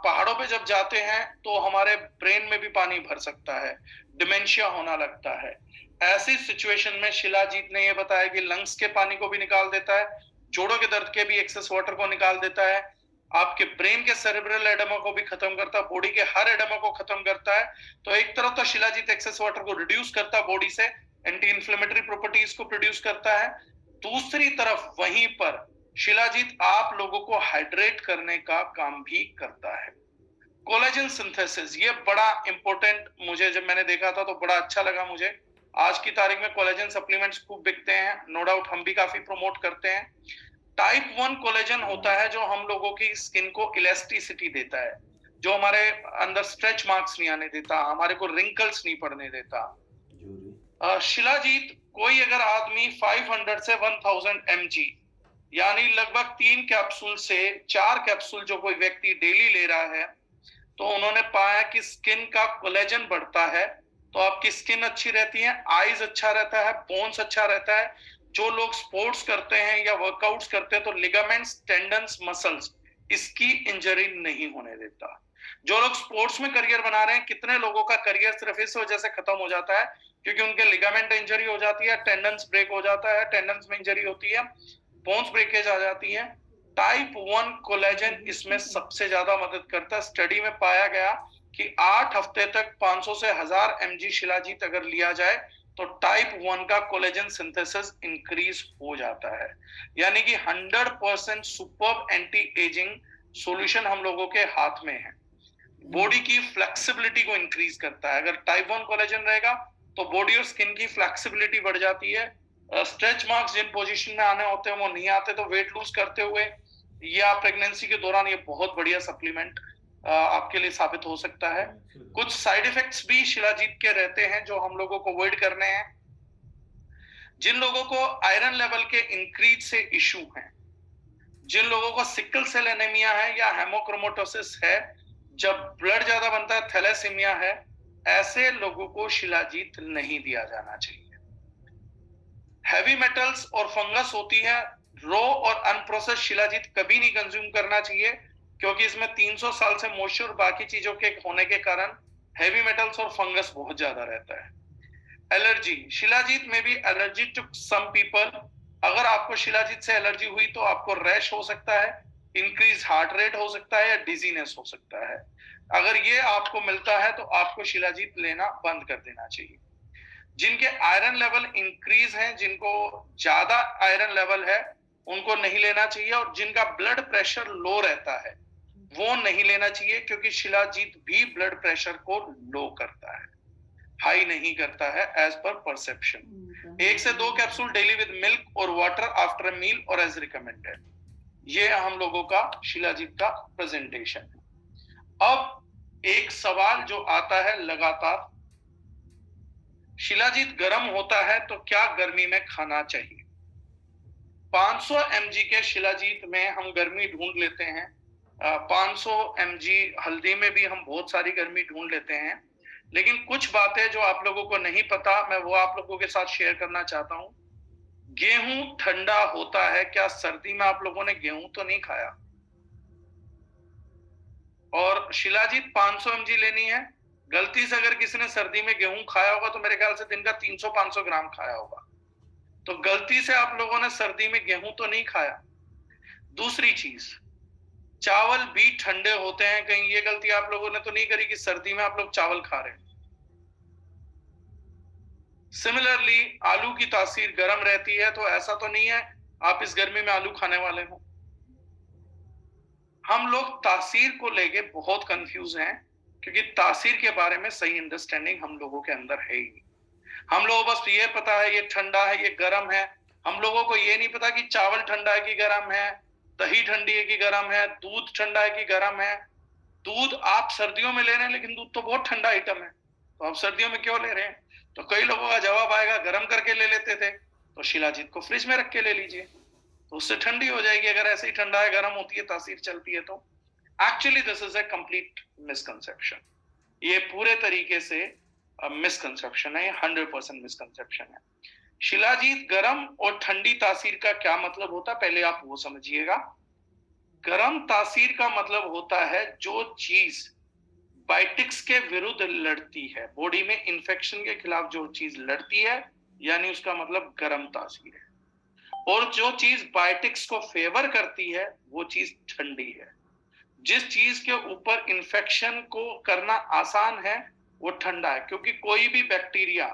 पहाड़ों पे जब जाते हैं तो हमारे ब्रेन में भी पानी भर सकता है, डिमेंशिया होना लगता है। ऐसी सिचुएशन में शिलाजीत ने ये बताया कि लंग्स के पानी को भी निकाल देता है, जोड़ों के दर्द के भी एक्सेस वाटर को निकाल देता है, आपके ब्रेन के सेरेब्रल एडेमा को भी खत्म करता है, बॉडी के हर एडेमा को खत्म करता है। तो एक तरफ तो शिलाजीत एक्सेस वाटर को रिड्यूस करता है बॉडी से, एंटी इन्फ्लेमेटरी प्रॉपर्टीज को प्रोड्यूस करता है, दूसरी तरफ वहीं पर शिलाजीत आप लोगों को हाइड्रेट करने का काम भी करता है। कोलेजन सिंथेसिस, ये बड़ा इंपॉर्टेंट, मुझे जब मैंने देखा था तो बड़ा अच्छा लगा मुझे। आज की तारीख में कोलेजन सप्लीमेंट्स खूब बिकते हैं, नो डाउट हम भी काफी प्रमोट करते हैं। टाइप 1 कोलेजन होता है जो हम लोगों की स्किन को इलास्टिसिटी देता है, जो हमारे अंदर स्ट्रेच मार्क्स नहीं आने देता, हमारे को रिंकल्स नहीं पड़ने देता। शिलाजीत, कोई अगर आदमी 500 से 1000 mg यानी लगभग 3 कैप्सूल से 4 कैप्सूल जो कोई व्यक्ति डेली ले रहा है, तो उन्होंने पाया कि स्किन का कोलेजन बढ़ता है, तो आपकी स्किन अच्छी रहती है, आईज अच्छा रहता है, बोन्स अच्छा रहता है। जो लोग स्पोर्ट्स करते हैं या वर्कआउट्स करते हैं तो लिगामेंट्स, टेंडन्स, मसल्स, इसकी इंजरी नहीं होने देता। जो लोग स्पोर्ट्स में करियर बना रहे हैं, कितने लोगों का करियर सिर्फ इस वजह से खत्म हो जाता है क्योंकि उनके लिगामेंट इंजरी हो जाती है, टेंडन्स ब्रेक हो जाता है, टेंडन्स में इंजरी होती है, बोन्स ब्रेकेज आ जाती है। टाइप 1 कोलेजन इसमें सबसे ज्यादा मदद करता है। स्टडी में पाया गया कि 8 हफ्ते तक 500 से 1000 mg शिलाजीत अगर लिया जाए तो टाइप 1 का कोलेजन सिंथेसिस इंक्रीज हो जाता है, यानी कि 100% सुपर्ब एंटी एजिंग सॉल्यूशन हम लोगों के हाथ में है। बॉडी की फ्लेक्सिबिलिटी को इंक्रीज करता है। अगर टाइप 1 कोलेजन रहेगा तो बॉडी और स्किन की फ्लेक्सिबिलिटी बढ़ जाती है, स्ट्रेच मार्क्स जिन पोजीशन में आने होते हैं वो नहीं आते, तो वेट लूज करते हुए या प्रेगनेंसी के दौरान ये बहुत बढ़िया सप्लीमेंट आपके लिए साबित हो सकता है। कुछ साइड इफेक्ट्स भी शिलाजीत के रहते हैं जो हम लोगों को अवॉइड करने हैं, जिन लोगों को आयरन लेवल के इंक्रीज से इश्यू हैं, जिन लोगों को सिकल सेल एनीमिया है या हेमोक्रोमेटोसिस है, जब ब्लड ज्यादा बनता है, थैलेसीमिया है, ऐसे लोगों को शिलाजीत नहीं दिया जाना चाहिए। हैवी मेटल्स और फंगस होती है, रो और अनप्रोसेस शिलाजीत कभी नहीं कंज्यूम करना चाहिए, क्योंकि इसमें 300 साल से मॉइस्चर और बाकी चीजों के होने के कारण हैवी मेटल्स और फंगस बहुत ज्यादा रहता है। एलर्जी, शिलाजीत में भी एलर्जी टू सम पीपल। अगर आपको शिलाजीत से एलर्जी हुई तो आपको रैश हो सकता है, इंक्रीज हार्ट रेट हो सकता है या डिजीनेस हो सकता है। अगर ये आपको मिलता है तो आपको शिलाजीत लेना बंद कर देना चाहिए। जिनके आयरन लेवल इंक्रीज हैं, जिनको ज्यादा आयरन लेवल है, उनको नहीं लेना चाहिए, और जिनका ब्लड प्रेशर लो रहता है वो नहीं लेना चाहिए, क्योंकि शिलाजीत भी ब्लड प्रेशर को लो करता है, हाई नहीं करता है एज पर परसेप्शन। 1 से 2 कैप्सूल डेली विद मिल्क और वाटर आफ्टर मील और एज रिकमेंडेड। ये हम लोगों का शिलाजीत का प्रेजेंटेशन है। अब एक सवाल जो आता है लगातार, शिलाजीत गर्म होता है तो क्या गर्मी में खाना चाहिए? 500 mg के शिलाजीत में हम गर्मी ढूंढ लेते हैं, 500 mg हल्दी में भी हम बहुत सारी गर्मी ढूंढ लेते हैं, लेकिन कुछ बातें जो आप लोगों को नहीं पता, मैं वो आप लोगों के साथ शेयर करना चाहता हूं। गेहूं ठंडा होता है क्या? सर्दी में आप लोगों ने गेहूं तो नहीं खाया। और शिलाजीत 500 mg लेनी है। गलती से अगर किसी ने सर्दी में गेहूं खाया होगा तो मेरे ख्याल से दिन का 300-500 ग्राम खाया होगा, तो गलती से आप लोगों ने सर्दी में गेहूं तो नहीं खाया। दूसरी चीज, चावल भी ठंडे होते हैं, कहीं ये गलती आप लोगों ने तो नहीं करी कि सर्दी में आप लोग चावल खा रहे हैं। सिमिलरली आलू की तासीर गर्म रहती है, तो ऐसा तो नहीं है आप इस गर्मी में आलू खाने वाले हो। हम लोग तासीर को लेके बहुत कंफ्यूज हैं, क्योंकि तासीर के बारे में सही अंडरस्टैंडिंग हम लोगों के अंदर है ही नहीं। हम लोगों को बस ये पता है ये ठंडा है, ये गर्म है। हम लोगों को ये नहीं पता कि चावल ठंडा है कि गर्म है, दही ठंडी है कि गर्म है, दूध ठंडा है कि गर्म है। दूध आप सर्दियों में ले रहे हैं, लेकिन दूध तो बहुत ठंडा आइटम है, तो आप सर्दियों में क्यों ले रहे हैं? तो कई लोगों का जवाब आएगा गर्म करके ले लेते थे, तो शिलाजीत को फ्रिज में रख के ले लीजिए, तो उससे ठंडी हो जाएगी। अगर ऐसे ही ठंडा है, गर्म होती है, तासीर चलती है। तो actually this is a complete misconception. ये पूरे तरीके से मिसकंसेप्शन है, 100% मिसकंसेप्शन है। शिलाजीत गर्म और ठंडी तासीर का क्या मतलब होता है, पहले आप वो समझिएगा। गर्म तासीर का मतलब होता है जो चीज बायोटिक्स के विरुद्ध लड़ती है, बॉडी में इंफेक्शन के खिलाफ जो चीज लड़ती है, यानी उसका मतलब गर्म तासीर है। और जो चीज बायोटिक्स को फेवर करती है वो चीज ठंडी है। जिस चीज के ऊपर इंफेक्शन को करना आसान है वो ठंडा है, क्योंकि कोई भी बैक्टीरिया,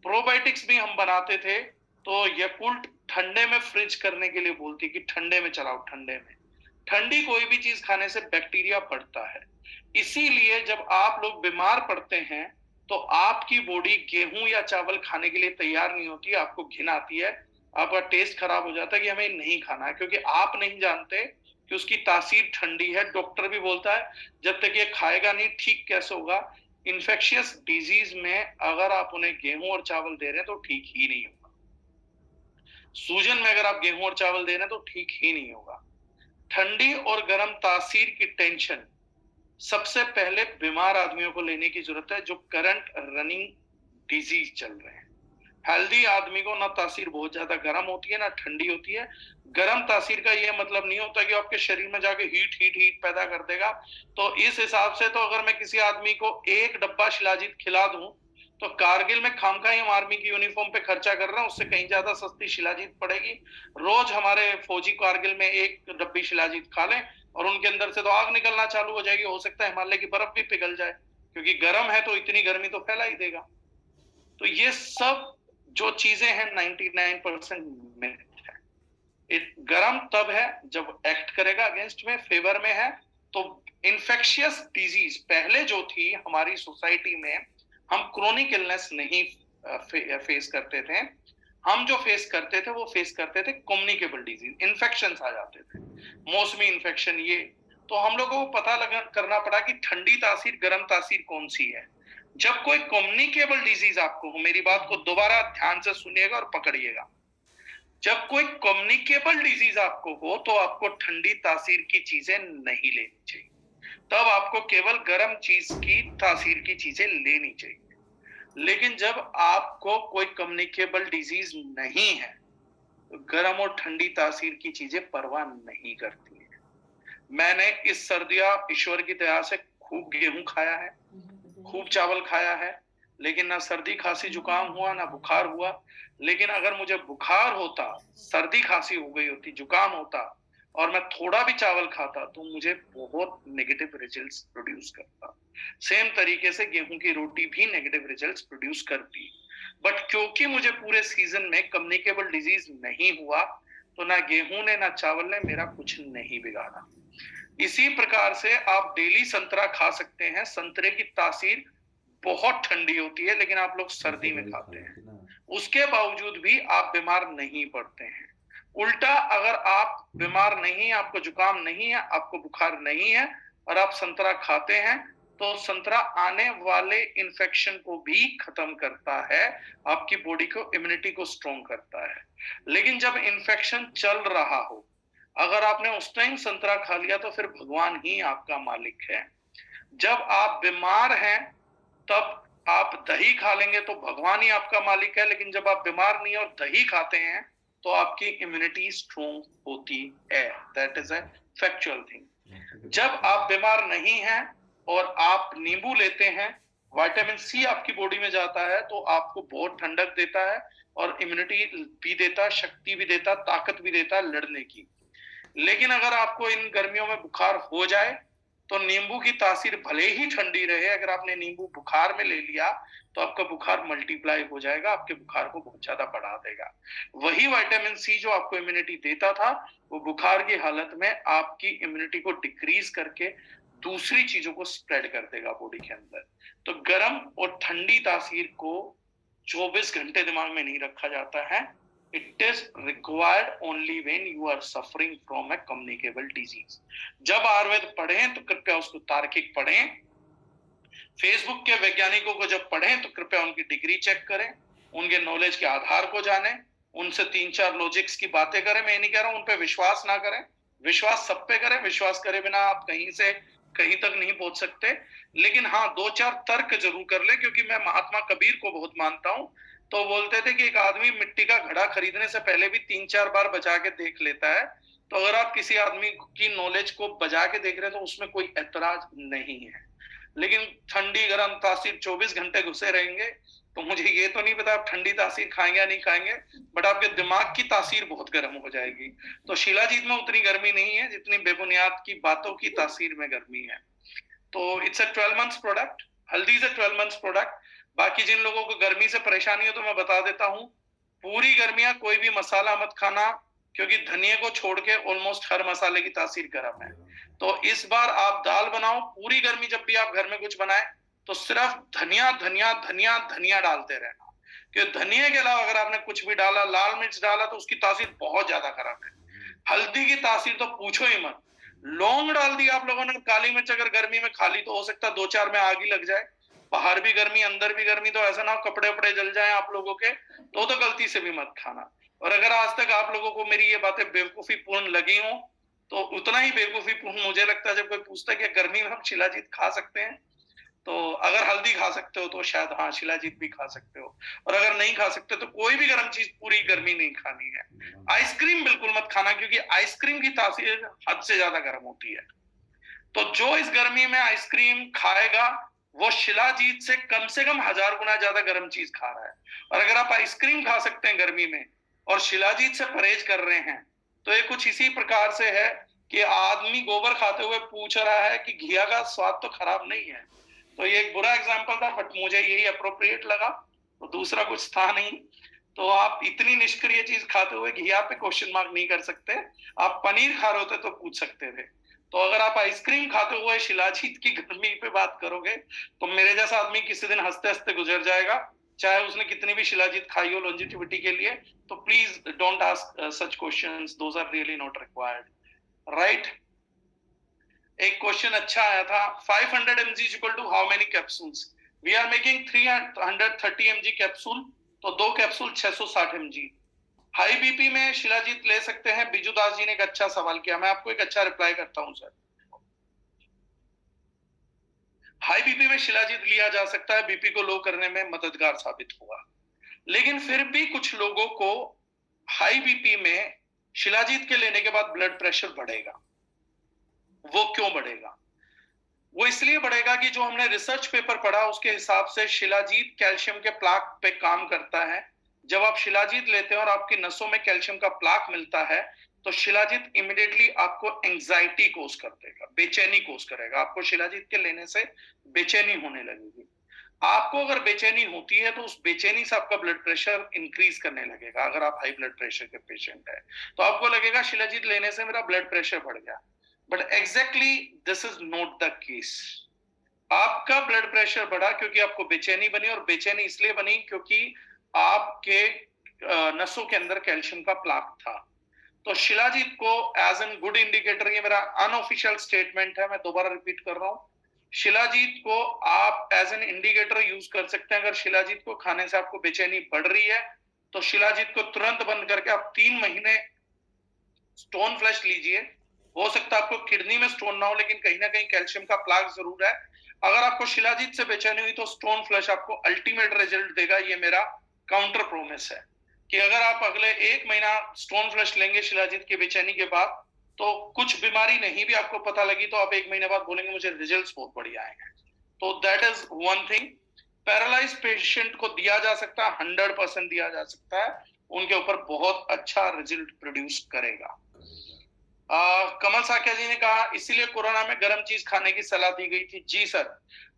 प्रोबायोटिक्स भी हम बनाते थे तो याकुल्ट ठंडे में फ्रिज करने के लिए बोलती कि ठंडे में चलाओ, ठंडे में। ठंडी कोई भी चीज खाने से बैक्टीरिया बढ़ता है। इसीलिए जब आप लोग बीमार पड़ते हैं तो आपकी बॉडी गेहूं या चावल खाने के लिए तैयार नहीं होती, आपको घिन आती है, आपका टेस्ट खराब हो जाता है कि हमें नहीं खाना है, क्योंकि आप नहीं जानते कि उसकी तासीर ठंडी है। डॉक्टर भी बोलता है जब तक ये खाएगा नहीं ठीक कैसे होगा। इन्फेक्शियस डिजीज में अगर आप उन्हें गेहूं और चावल दे रहे हैं तो ठीक ही नहीं होगा। सूजन में अगर आप गेहूं और चावल दे रहे हैं तो ठीक ही नहीं होगा। ठंडी और गर्म तासीर की टेंशन सबसे पहले बीमार आदमियों को लेने की जरूरत है, जो करंट रनिंग डिजीज चल रहे हैं। हेल्दी आदमी को ना तासीर बहुत ज्यादा गर्म होती है ना ठंडी होती है। गर्म तासीर का ये मतलब नहीं होता कि आपके शरीर में जाके हीट पैदा कर देगा। तो इस हिसाब से तो अगर मैं किसी आदमी को एक डब्बा शिलाजीत खिला दूं तो कारगिल में खामखा हम आर्मी की यूनिफॉर्म पे खर्चा कर रहे हैं, उससे कहीं ज्यादा सस्ती शिलाजीत पड़ेगी। रोज हमारे फौजी कारगिल में एक डब्बी शिलाजीत खा लें और उनके अंदर से तो आग निकलना चालू हो जाएगी, हो सकता है हिमालय की बर्फ भी पिघल जाए, क्योंकि गर्म है तो इतनी गर्मी तो फैला ही देगा। तो ये सब जो चीजें हैं 99% मिथ है। गर्म तब है जब एक्ट करेगा अगेंस्ट में, फेवर में है। तो इन्फेक्शियस डिजीज पहले जो थी हमारी सोसाइटी में, हम क्रोनिक इलनेस नहीं फेस करते थे। हम जो फेस करते थे वो फेस करते थे कम्युनिकेबल डिजीज, इन्फेक्शंस आ जाते थे, मौसमी इन्फेक्शन ये। तो हम लोगों को पता करना पड़ा कि ठंडी तासीर गर्म तासीर कौन सी है। जब कोई कम्युनिकेबल डिजीज आपको हो, मेरी बात को दोबारा ध्यान से सुनिएगा और पकड़िएगा, जब कोई कम्युनिकेबल डिजीज आपको हो तो आपको ठंडी तासीर की चीजें नहीं लेनी चाहिए, तब आपको केवल गर्म चीज की तासीर की चीजें लेनी चाहिए। लेकिन जब आपको कोई कम्युनिकेबल डिजीज नहीं है तो गर्म और ठंडी तासीर की चीजें परवाह नहीं करती है। मैंने इस सर्दियां ईश्वर की दया से खूब गेहूं खाया है, खूब चावल खाया है, लेकिन ना सर्दी खांसी जुकाम हुआ ना बुखार हुआ। लेकिन अगर मुझे बुखार होता, सर्दी खांसी हो गई होती, जुकाम होता और मैं थोड़ा भी चावल खाता तो मुझे बहुत नेगेटिव रिजल्ट्स प्रोड्यूस करता। सेम तरीके से गेहूं की रोटी भी नेगेटिव रिजल्ट्स प्रोड्यूस करती। बट क्योंकि मुझे पूरे सीजन में कम्युनिकेबल डिजीज नहीं हुआ तो ना गेहूं ने ना चावल ने मेरा कुछ नहीं बिगाड़ा। इसी प्रकार से आप डेली संतरा खा सकते हैं। संतरे की तासीर बहुत ठंडी होती है लेकिन आप लोग सर्दी में खाते हैं, उसके बावजूद भी आप बीमार नहीं पड़ते हैं। उल्टा अगर आप बीमार नहीं, आपको जुकाम नहीं है, आपको बुखार नहीं है और आप संतरा खाते हैं तो संतरा आने वाले इन्फेक्शन को भी खत्म करता है, आपकी बॉडी को, इम्यूनिटी को स्ट्रॉन्ग करता है। लेकिन जब इन्फेक्शन चल रहा हो, अगर आपने उस टाइम संतरा खा लिया तो फिर भगवान ही आपका मालिक है। जब आप बीमार हैं तब आप दही खा लेंगे तो भगवान ही आपका मालिक है, लेकिन जब आप बीमार नहीं और दही खाते हैं तो आपकी इम्यूनिटी स्ट्रॉन्ग होती है। That is a factual thing. जब आप बीमार नहीं हैं और आप नींबू लेते हैं, विटामिन सी आपकी बॉडी में जाता है तो आपको बहुत ठंडक देता है और इम्यूनिटी भी देता, शक्ति भी देता, ताकत भी देता है लड़ने की। लेकिन अगर आपको इन गर्मियों में बुखार हो जाए तो नींबू की तासीर भले ही ठंडी रहे, अगर आपने नींबू बुखार में ले लिया तो आपका बुखार मल्टीप्लाई हो जाएगा, आपके बुखार को बहुत ज्यादा बढ़ा देगा। वही विटामिन सी जो आपको इम्यूनिटी देता था वो बुखार की हालत में आपकी इम्यूनिटी को डिक्रीज करके दूसरी चीजों को स्प्रेड कर देगा बॉडी के अंदर। तो गर्म और ठंडी तासीर को 24 घंटे दिमाग में नहीं रखा जाता है। It is required only when you are suffering from a communicable disease. जब आयुर्वेद पढ़ें तो कृपया उसको तार्किक पढ़ें। फेसबुक के वैज्ञानिकों को जब पढ़ें तो कृपया उनकी डिग्री चेक करें, उनके नॉलेज के आधार को जानें, उनसे 3-4 लॉजिक्स की बातें करें। मैं नहीं कह रहा हूं उन पे विश्वास ना करें, विश्वास सब पे करें। विश्वास करे बिना आप कहीं से कहीं तक नहीं पहुंच सकते, लेकिन हाँ 2-4 तर्क जरूर कर ले। क्योंकि मैं महात्मा कबीर को बहुत मानता हूं, तो बोलते थे कि एक आदमी मिट्टी का घड़ा खरीदने से पहले भी 3-4 बार बजा के देख लेता है। तो अगर आप किसी आदमी की नॉलेज को बजा के देख रहे हैं तो उसमें कोई ऐतराज नहीं है। लेकिन ठंडी गर्म तासीर 24 घंटे घुसे रहेंगे तो मुझे ये तो नहीं पता आप ठंडी तासीर खाएंगे या नहीं खाएंगे, बट आपके दिमाग की तासीर बहुत गर्म हो जाएगी। तो शिलाजीत में उतनी गर्मी नहीं है जितनी बेबुनियाद की बातों की तासीर में गर्मी है। तो इट्स अ 12 मंथ्स प्रोडक्ट, हल्दी से 12 मंथ्स प्रोडक्ट। बाकी जिन लोगों को गर्मी से परेशानी हो तो मैं बता देता हूँ, पूरी गर्मियां कोई भी मसाला मत खाना, क्योंकि धनिया को छोड़ के ऑलमोस्ट हर मसाले की तासीर गर्म है। तो इस बार आप दाल बनाओ, पूरी गर्मी जब भी आप घर में कुछ बनाए तो सिर्फ धनिया धनिया धनिया धनिया डालते रहना। क्योंकि धनिया के अलावा अगर आपने कुछ भी डाला, लाल मिर्च डाला, तो उसकी तासीर बहुत ज्यादा खराब है। हल्दी की तासीर तो पूछो ही मत। लौंग डाल दी आप लोगों ने, काली मिर्च अगर गर्मी में खा ली तो हो सकता है 2-4 में आग ही लग जाए। बाहर भी गर्मी अंदर भी गर्मी, तो ऐसा ना हो कपड़े वपड़े जल जाए आप लोगों के, तो गलती से भी मत खाना। और अगर आज तक आप लोगों को मेरी ये बातें बेवकूफी पूर्ण लगी हो तो उतना ही बेवकूफी पूर्ण मुझे लगता है जब कोई पूछता है कि गर्मी में हम शिलाजीत खा सकते हैं। तो अगर हल्दी खा सकते हो तो शायद हाँ शिलाजीत भी खा सकते हो, और अगर नहीं खा सकते तो कोई भी गर्म चीज पूरी गर्मी नहीं खानी है। आइसक्रीम बिल्कुल मत खाना, क्योंकि आइसक्रीम की तासीर हद से ज्यादा गर्म होती है। तो जो इस गर्मी में आइसक्रीम खाएगा वो शिलाजीत से कम 1000 गुना ज्यादा गर्म चीज खा रहा है। और अगर आप आइसक्रीम खा सकते हैं गर्मी में और शिलाजीत से परहेज कर रहे हैं, तो ये कुछ इसी प्रकार से है कि आदमी गोबर खाते हुए पूछ रहा है कि घिया का स्वाद तो खराब नहीं है। तो ये एक बुरा एग्जाम्पल था, बट मुझे यही अप्रोप्रिएट लगा, तो दूसरा कुछ था नहीं। तो आप इतनी निष्क्रिय चीज खाते हुए घिया पे क्वेश्चन मार्क नहीं कर सकते। आप पनीर खा रहे होते तो पूछ सकते थे। तो अगर आप आइसक्रीम खाते हुए शिलाजीत की गर्मी पे बात करोगे तो मेरे जैसा आदमी किसी दिन हंसते हंसते गुजर जाएगा, चाहे उसने कितनी भी शिलाजीत खाई हो लॉन्जिटिविटी के लिए। तो please don't ask such questions, those are really not required, right. एक क्वेश्चन अच्छा आया था, 500 mg equal to how many capsules. We are making 330 mg capsule, तो 2 कैप्सूल 660 mg। हाई बीपी में शिलाजीत ले सकते हैं? बिजू दास जी ने एक अच्छा सवाल किया, मैं आपको एक अच्छा रिप्लाई करता हूं सर। हाई बीपी में शिलाजीत लिया जा सकता है, बीपी को लो करने में मददगार साबित हुआ। लेकिन फिर भी कुछ लोगों को हाई बीपी में शिलाजीत के लेने के बाद ब्लड प्रेशर बढ़ेगा। वो क्यों बढ़ेगा? वो इसलिए बढ़ेगा कि जो हमने रिसर्च पेपर पढ़ा उसके हिसाब से शिलाजीत कैल्शियम के प्लाक पे काम करता है। जब आप शिलाजीत लेते हैं और आपकी नसों में कैल्शियम का प्लाक मिलता है, तो शिलाजीत इमीडिएटली आपको एंजाइटी कोज कर देगा, बेचैनी कोज करेगा। आपको शिलाजीत के लेने से बेचैनी होने लगेगी। आपको अगर बेचैनी होती है तो उस बेचैनी से आपका ब्लड प्रेशर इंक्रीज करने लगेगा। अगर आप हाई ब्लड प्रेशर के पेशेंट है तो आपको लगेगा शिलाजीत लेने से मेरा ब्लड प्रेशर बढ़ गया, but exactly this is not the case. आपका ब्लड प्रेशर बढ़ा क्योंकि आपको बेचैनी बनी, और बेचैनी इसलिए बनी क्योंकि आपके नसों के अंदर कैल्शियम का प्लाक था। तो शिलाजीत को एज एन गुड इंडिकेटर, ये मेरा अनऑफिशियल स्टेटमेंट है, मैं दोबारा रिपीट कर रहा हूं, शिलाजीत को आप एज एन इंडिकेटर यूज कर सकते हैं। अगर शिलाजीत को खाने से आपको बेचैनी बढ़ रही है तो शिलाजीत को तुरंत बंद करके आप 3 महीने स्टोन फ्लैश लीजिए। हो सकता है आपको किडनी में स्टोन ना हो, लेकिन कहीं ना कहीं कैल्शियम का प्लाक जरूर है। अगर आपको शिलाजीत से बेचैनी हुई तो स्टोन फ्लैश आपको अल्टीमेट रिजल्ट देगा। ये मेरा काउंटर प्रोमिस है कि अगर आप अगले 1 महीना स्टोन फ्लैश लेंगे शिलाजीत की बेचैनी के बाद, तो कुछ बीमारी नहीं भी आपको पता लगी तो आप 1 महीने बाद बोलेंगे मुझे रिजल्ट्स बहुत बढ़िया आएंगे। तो that is one thing. Paralyse patient को दिया जा सकता है, 100% दिया जा सकता है, उनके ऊपर बहुत अच्छा रिजल्ट प्रोड्यूस करेगा। कमल साकिया जी ने कहा इसीलिए कोरोना में गर्म चीज खाने की सलाह दी गई थी। जी सर,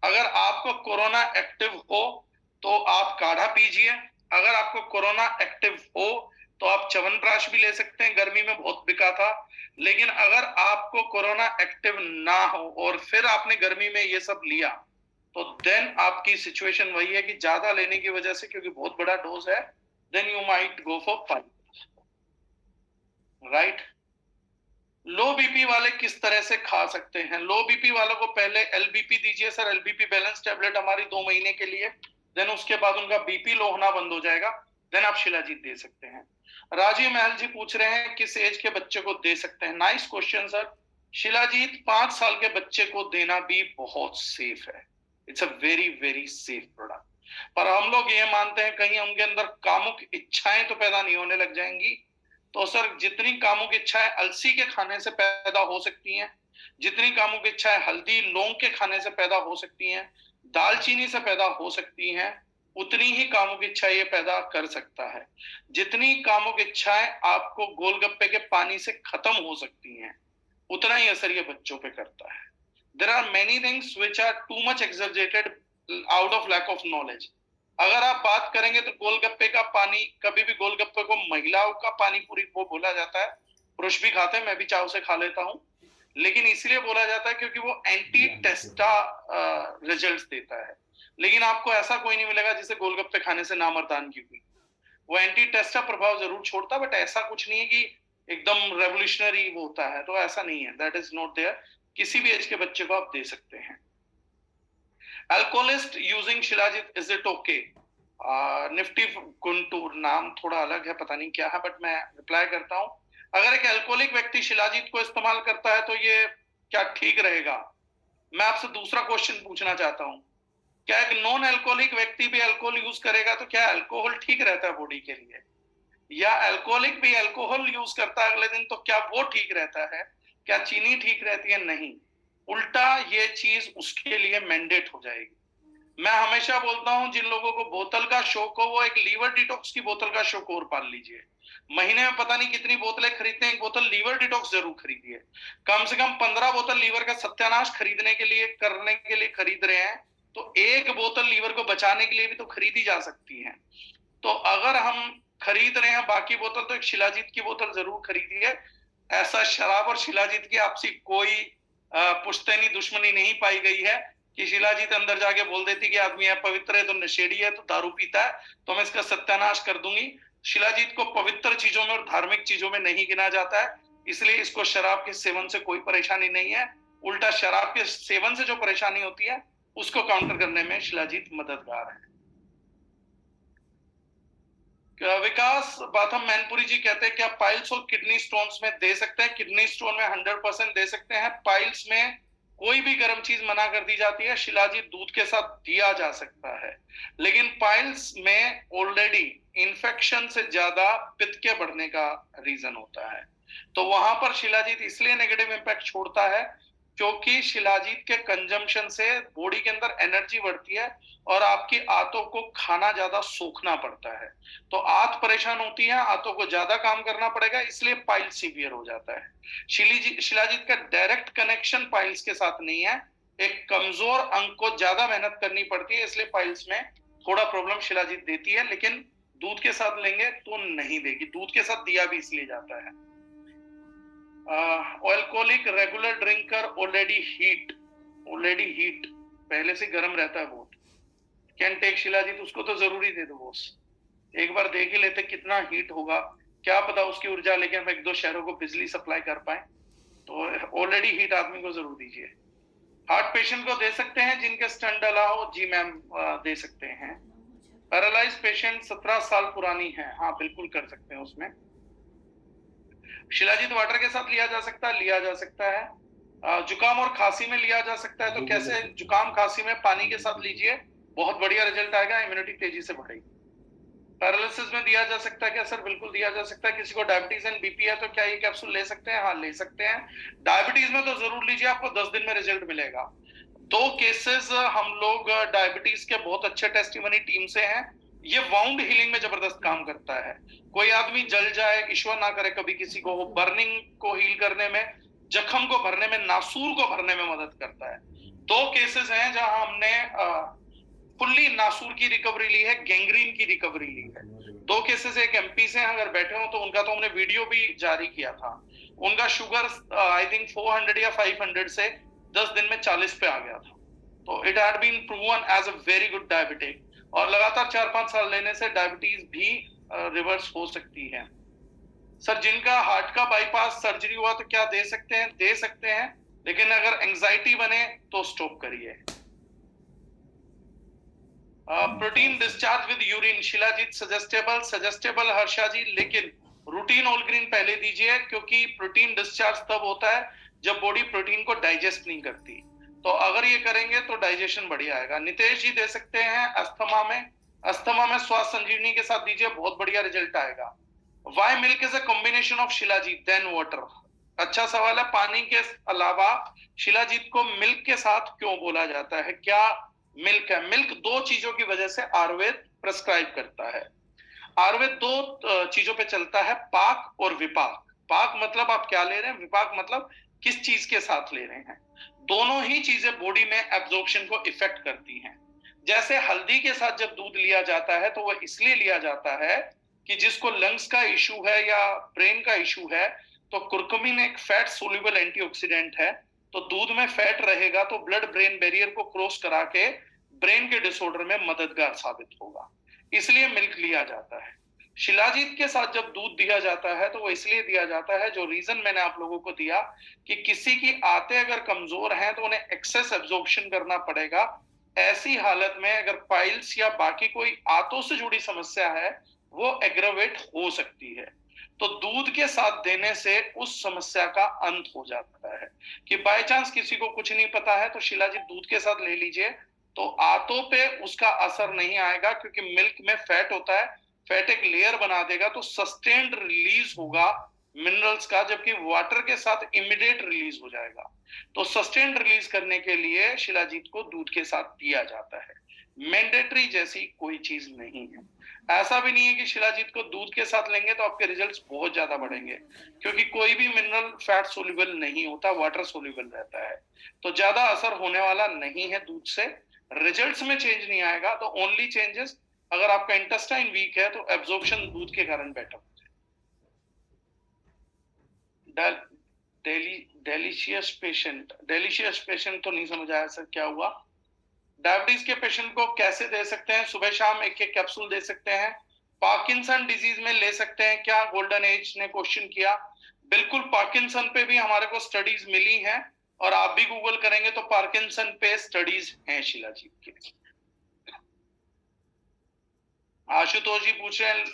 अगर आपको कोरोना एक्टिव हो तो आप काढ़ा पीजिए। अगर आपको कोरोना एक्टिव हो तो आप च्यवनप्राश भी ले सकते हैं, गर्मी में बहुत बिका था। लेकिन अगर आपको कोरोना एक्टिव ना हो और फिर आपने गर्मी में ये सब लिया, तो देन आपकी सिचुएशन वही है कि ज्यादा लेने की वजह से, क्योंकि बहुत बड़ा डोज है, then you might go for fight, right. Low BP वाले किस तरह से खा सकते हैं? लो बीपी वालों को पहले एलबीपी दीजिए सर, एलबीपी बैलेंस टेबलेट हमारी 2 महीने के लिए, देन उसके बाद उनका बीपी लो होना बंद हो जाएगा, देन आप शिलाजीत दे सकते हैं। राजीव महल जी पूछ रहे हैं किस एज के बच्चे को दे सकते हैं? Nice question sir. शिलाजीत 5 साल के बच्चे को देना भी बहुत सेफ है। It's a very very safe product. पर हम लोग ये मानते हैं कहीं उनके अंदर कामुक इच्छाएं तो पैदा नहीं होने लग जाएंगी। तो सर जितनी कामुक इच्छाएं अलसी के खाने से पैदा हो सकती हैं, जितनी कामुक इच्छाएं हल्दी लौंग के खाने से पैदा हो सकती हैं, दालचीनी से पैदा हो सकती हैं, उतनी ही कामुक इच्छा ये पैदा कर सकता है। जितनी कामुक इच्छाएं आपको गोलगप्पे के पानी से खत्म हो सकती हैं, उतना ही असर ये बच्चों पे करता है। There are many things which are too much exaggerated out of lack of knowledge. अगर आप बात करेंगे तो गोलगप्पे का पानी, कभी भी गोलगप्पे को महिलाओं का पानी पूरी वो बोला जाता है, पुरुष भी खाते हैं, मैं भी चाव से खा लेता हूं, लेकिन इसलिए बोला जाता है क्योंकि वो एंटी टेस्टा रिजल्ट्स देता है। लेकिन आपको ऐसा कोई नहीं मिलेगा जिसे गोलगप्पे खाने से नामर्दान की हुई। वो एंटी टेस्टा प्रभाव जरूर छोड़ता, बट ऐसा कुछ नहीं है कि एकदम रेवोल्यूशनरी वो होता है, तो ऐसा नहीं है, दैट इज नॉट देयर। किसी भी एज के बच्चे को आप दे सकते हैं। Alcoholist using shilajit, is it okay? Nifty Guntur, नाम थोड़ा अलग है, पता नहीं क्या है, बट मैं रिप्लाई करता हूं। अगर एक अल्कोहलिक व्यक्ति शिलाजीत को इस्तेमाल करता है तो ये क्या ठीक रहेगा? मैं आपसे दूसरा क्वेश्चन पूछना चाहता हूं, क्या एक नॉन अल्कोहलिक व्यक्ति भी अल्कोहल यूज करेगा तो क्या अल्कोहल ठीक रहता है बॉडी के लिए? या अल्कोहलिक भी अल्कोहल यूज करता है अगले दिन तो क्या वो ठीक रहता है? क्या चीनी ठीक रहती है? नहीं, उल्टा ये चीज उसके लिए मैंडेट हो जाएगी। मैं हमेशा बोलता हूं जिन लोगों को बोतल का शौक हो वो एक लीवर डिटॉक्स की बोतल का शौक और पाल लीजिए। महीने में पता नहीं कितनी बोतलें खरीदते हैं, एक बोतल लीवर डिटॉक्स जरूर खरीदिए। कम से कम 15 बोतल लीवर का सत्यानाश खरीदने के लिए, करने के लिए खरीद रहे हैं, तो एक बोतल लीवर को बचाने के लिए भी तो खरीदी जा सकती है। तो अगर हम खरीद रहे हैं बाकी बोतल, तो एक शिलाजीत की बोतल जरूर खरीदिए। ऐसा शराब और शिलाजीत की आपसी कोई पुश्तैनी दुश्मनी नहीं पाई गई है कि शिलाजीत अंदर जाके बोल देती कि आदमी है पवित्र है तो नशेड़ी है तो दारू पीता है, तो मैं इसका सत्यानाश कर दूंगी। शिलाजीत को पवित्र चीजों में और धार्मिक चीजों में नहीं गिना जाता है, इसलिए इसको शराब के सेवन से कोई परेशानी नहीं है। उल्टा शराब के सेवन से जो परेशानी होती है उसको काउंटर करने में शिलाजीत मददगार है। विकास बाथम मैनपुरी जी कहते हैं क्या पाइल्स और किडनी स्टोन्स में दे सकते हैं? किडनी स्टोन में 100% दे सकते हैं। पाइल्स में कोई भी गर्म चीज मना कर दी जाती है, शिलाजीत दूध के साथ दिया जा सकता है। लेकिन पाइल्स में ऑलरेडी इन्फेक्शन से ज्यादा पित्त के बढ़ने का रीजन होता है, तो वहां पर शिलाजीत इसलिए नेगेटिव इंपैक्ट छोड़ता है क्योंकि शिलाजीत के कंजम्पशन से बॉडी के अंदर एनर्जी बढ़ती है और आपकी आंतों को खाना ज्यादा सोखना पड़ता है, तो आंत परेशान होती है, आंतों को ज्यादा काम करना पड़ेगा, इसलिए पाइल सीवियर हो जाता है। शिलाजीत का डायरेक्ट कनेक्शन पाइल्स के साथ नहीं है, एक कमजोर अंग को ज्यादा मेहनत करनी पड़ती है, इसलिए पाइल्स में थोड़ा प्रॉब्लम शिलाजीत देती है, लेकिन दूध के साथ लेंगे तो नहीं देगी। दूध के साथ दिया भी इसलिए जाता है। Alcoholic regular drinker already heat पहले से गर्म रहता है बहुत, कैन टेक शिलाजीत, उसको तो जरूरी दे दो बॉस, एक बार देख ही लेते कितना हीट होगा, क्या पता उसकी ऊर्जा लेके हम 1-2 शहरों को बिजली सप्लाई कर पाए, तो ऑलरेडी हीट आदमी को जरूर दीजिए। हार्ट पेशेंट को दे सकते हैं जिनके स्टंट डला हो? जी मैम, दे सकते हैं। पैरालाइज पेशेंट 17 साल पुरानी है, हाँ बिल्कुल कर सकते हैं उसमें। शिलाजीत वाटर के साथ लिया जा सकता है, जुकाम और खांसी में लिया जा सकता है, तो कैसे? जुकाम खांसी में पानी के साथ लीजिए, बहुत बढ़िया रिजल्ट आएगा, इम्यूनिटी तेजी से बढ़ेगी। पैरालिसिस में दिया जा सकता है क्या? सर बिल्कुल दिया जा सकता है। किसी को डायबिटीज एंड बीपी है तो क्या ये कैप्सूल ले सकते हैं? हाँ ले सकते हैं। डायबिटीज में तो जरूर लीजिए, आपको 10 दिन में रिजल्ट मिलेगा। 2 केसेस हम लोग डायबिटीज के बहुत अच्छे टेस्टिमनी टीम से हैं, ये वाउंड हीलिंग में जबरदस्त काम करता है। कोई आदमी जल जाए, ईश्वर ना करे कभी किसी को, बर्निंग को हील करने में, जख्म को भरने में, नासूर को भरने में मदद करता है। 2 केसेस हैं जहां हमने फुल्ली नासूर की रिकवरी ली है, गैंग्रीन की रिकवरी ली है। 2 केसेस एक एमपी से, अगर बैठे हो तो उनका तो हमने वीडियो भी जारी किया था। उनका शुगर आई थिंक 400 या 500 से 10 दिन में 40 पे आ गया था, तो it had been proven as a very good diabetic, और लगातार 4-5 साल लेने से डायबिटीज भी रिवर्स हो सकती है। सर जिनका हार्ट का बाईपास सर्जरी हुआ तो क्या दे सकते हैं? दे सकते हैं, लेकिन अगर एंजाइटी बने तो स्टॉप करिए। Protein discharge with urine, shilajit suggestable Harsha ji, लेकिन रूटीन ऑल ग्रीन पहले दीजिए, क्योंकि प्रोटीन डिस्चार्ज तब होता है जब बॉडी प्रोटीन को डाइजेस्ट नहीं करती, तो अगर ये करेंगे तो डाइजेशन बढ़िया आएगा। नितेश जी दे सकते हैं अस्थमा में श्वास संजीवनी के साथ दीजिए, बहुत बढ़िया रिजल्ट आएगा। Why milk is a combination of shilajit than water, अच्छा सवाल है। पानी के अलावा शिलाजीत को मिल्क के साथ क्यों बोला जाता है? क्या मिल्क है? मिल्क 2 चीजों की वजह से आयुर्वेद प्रेस्क्राइब करता है। आयुर्वेद 2 चीजों पे चलता है, पाक और विपाक। पाक मतलब आप क्या ले रहे हैं, विपाक मतलब किस चीज के साथ ले रहे हैं। दोनों ही चीजें बॉडी में एब्जॉर्प्शन को इफेक्ट करती हैं। जैसे हल्दी के साथ जब दूध लिया जाता है तो वह इसलिए लिया जाता है कि जिसको लंग्स का इशू है या ब्रेन का इशू है, तो कुरकुमिन एक फैट सोल्यूबल एंटीऑक्सीडेंट है, तो दूध में फैट रहेगा तो ब्लड ब्रेन बैरियर को क्रॉस करा के ब्रेन के डिसऑर्डर में मददगार साबित होगा, इसलिए मिल्क लिया जाता है। शिलाजीत के साथ जब दूध दिया जाता है तो वो इसलिए दिया जाता है, जो रीजन मैंने आप लोगों को दिया, कि किसी की आंतें अगर कमजोर हैं तो उन्हें एक्सेस एब्जॉर्प्शन करना पड़ेगा। ऐसी हालत में अगर पाइल्स या बाकी कोई आंतों से जुड़ी समस्या है वो एग्रावेट हो सकती है, तो दूध के साथ देने से उस समस्या का अंत हो जाता है। कि बाय चांस किसी को कुछ नहीं पता है तो शिलाजीत दूध के साथ ले लीजिए, तो आंतों पे उसका असर नहीं आएगा, क्योंकि मिल्क में फैट होता है, फैट एक लेयर बना देगा, तो सस्टेन्ड रिलीज होगा मिनरल्स का, जबकि वाटर के साथ इमीडिएट रिलीज हो जाएगा। तो सस्टेन्ड रिलीज करने के लिए शिलाजीत को दूध के साथ दिया जाता है, मैंडेटरी जैसी कोई चीज नहीं है। ऐसा भी नहीं है कि शिलाजीत को दूध के साथ लेंगे तो आपके रिजल्ट्स बहुत ज्यादा बढ़ेंगे, क्योंकि कोई भी मिनरल फैट सोल्यूबल नहीं होता, वाटर सोल्यूबल रहता है, तो ज्यादा असर होने वाला नहीं है दूध से। रिजल्ट्स में चेंज नहीं आएगा, तो ओनली चेंजेस अगर आपका इंटेस्टाइन वीक है तो एब्जॉर्प्शन दूध के कारण बेटर हो जाए। डेलिशियस पेशेंट तो नहीं समझ आया सर क्या हुआ। डायबिटीज के पेशेंट को कैसे दे सकते हैं? सुबह शाम 1-1 कैप्सूल दे सकते हैं। पार्किंसन डिजीज में ले सकते हैं क्या? गोल्डन एज ने क्वेश्चन किया। बिल्कुल, पार्किंसन पे भी हमारे को स्टडीज मिली हैं, और आप भी गूगल करेंगे तो पार्किंसन पे स्टडीज हैं शिलाजीत के। आशुतोष जी पूछ रहे हैं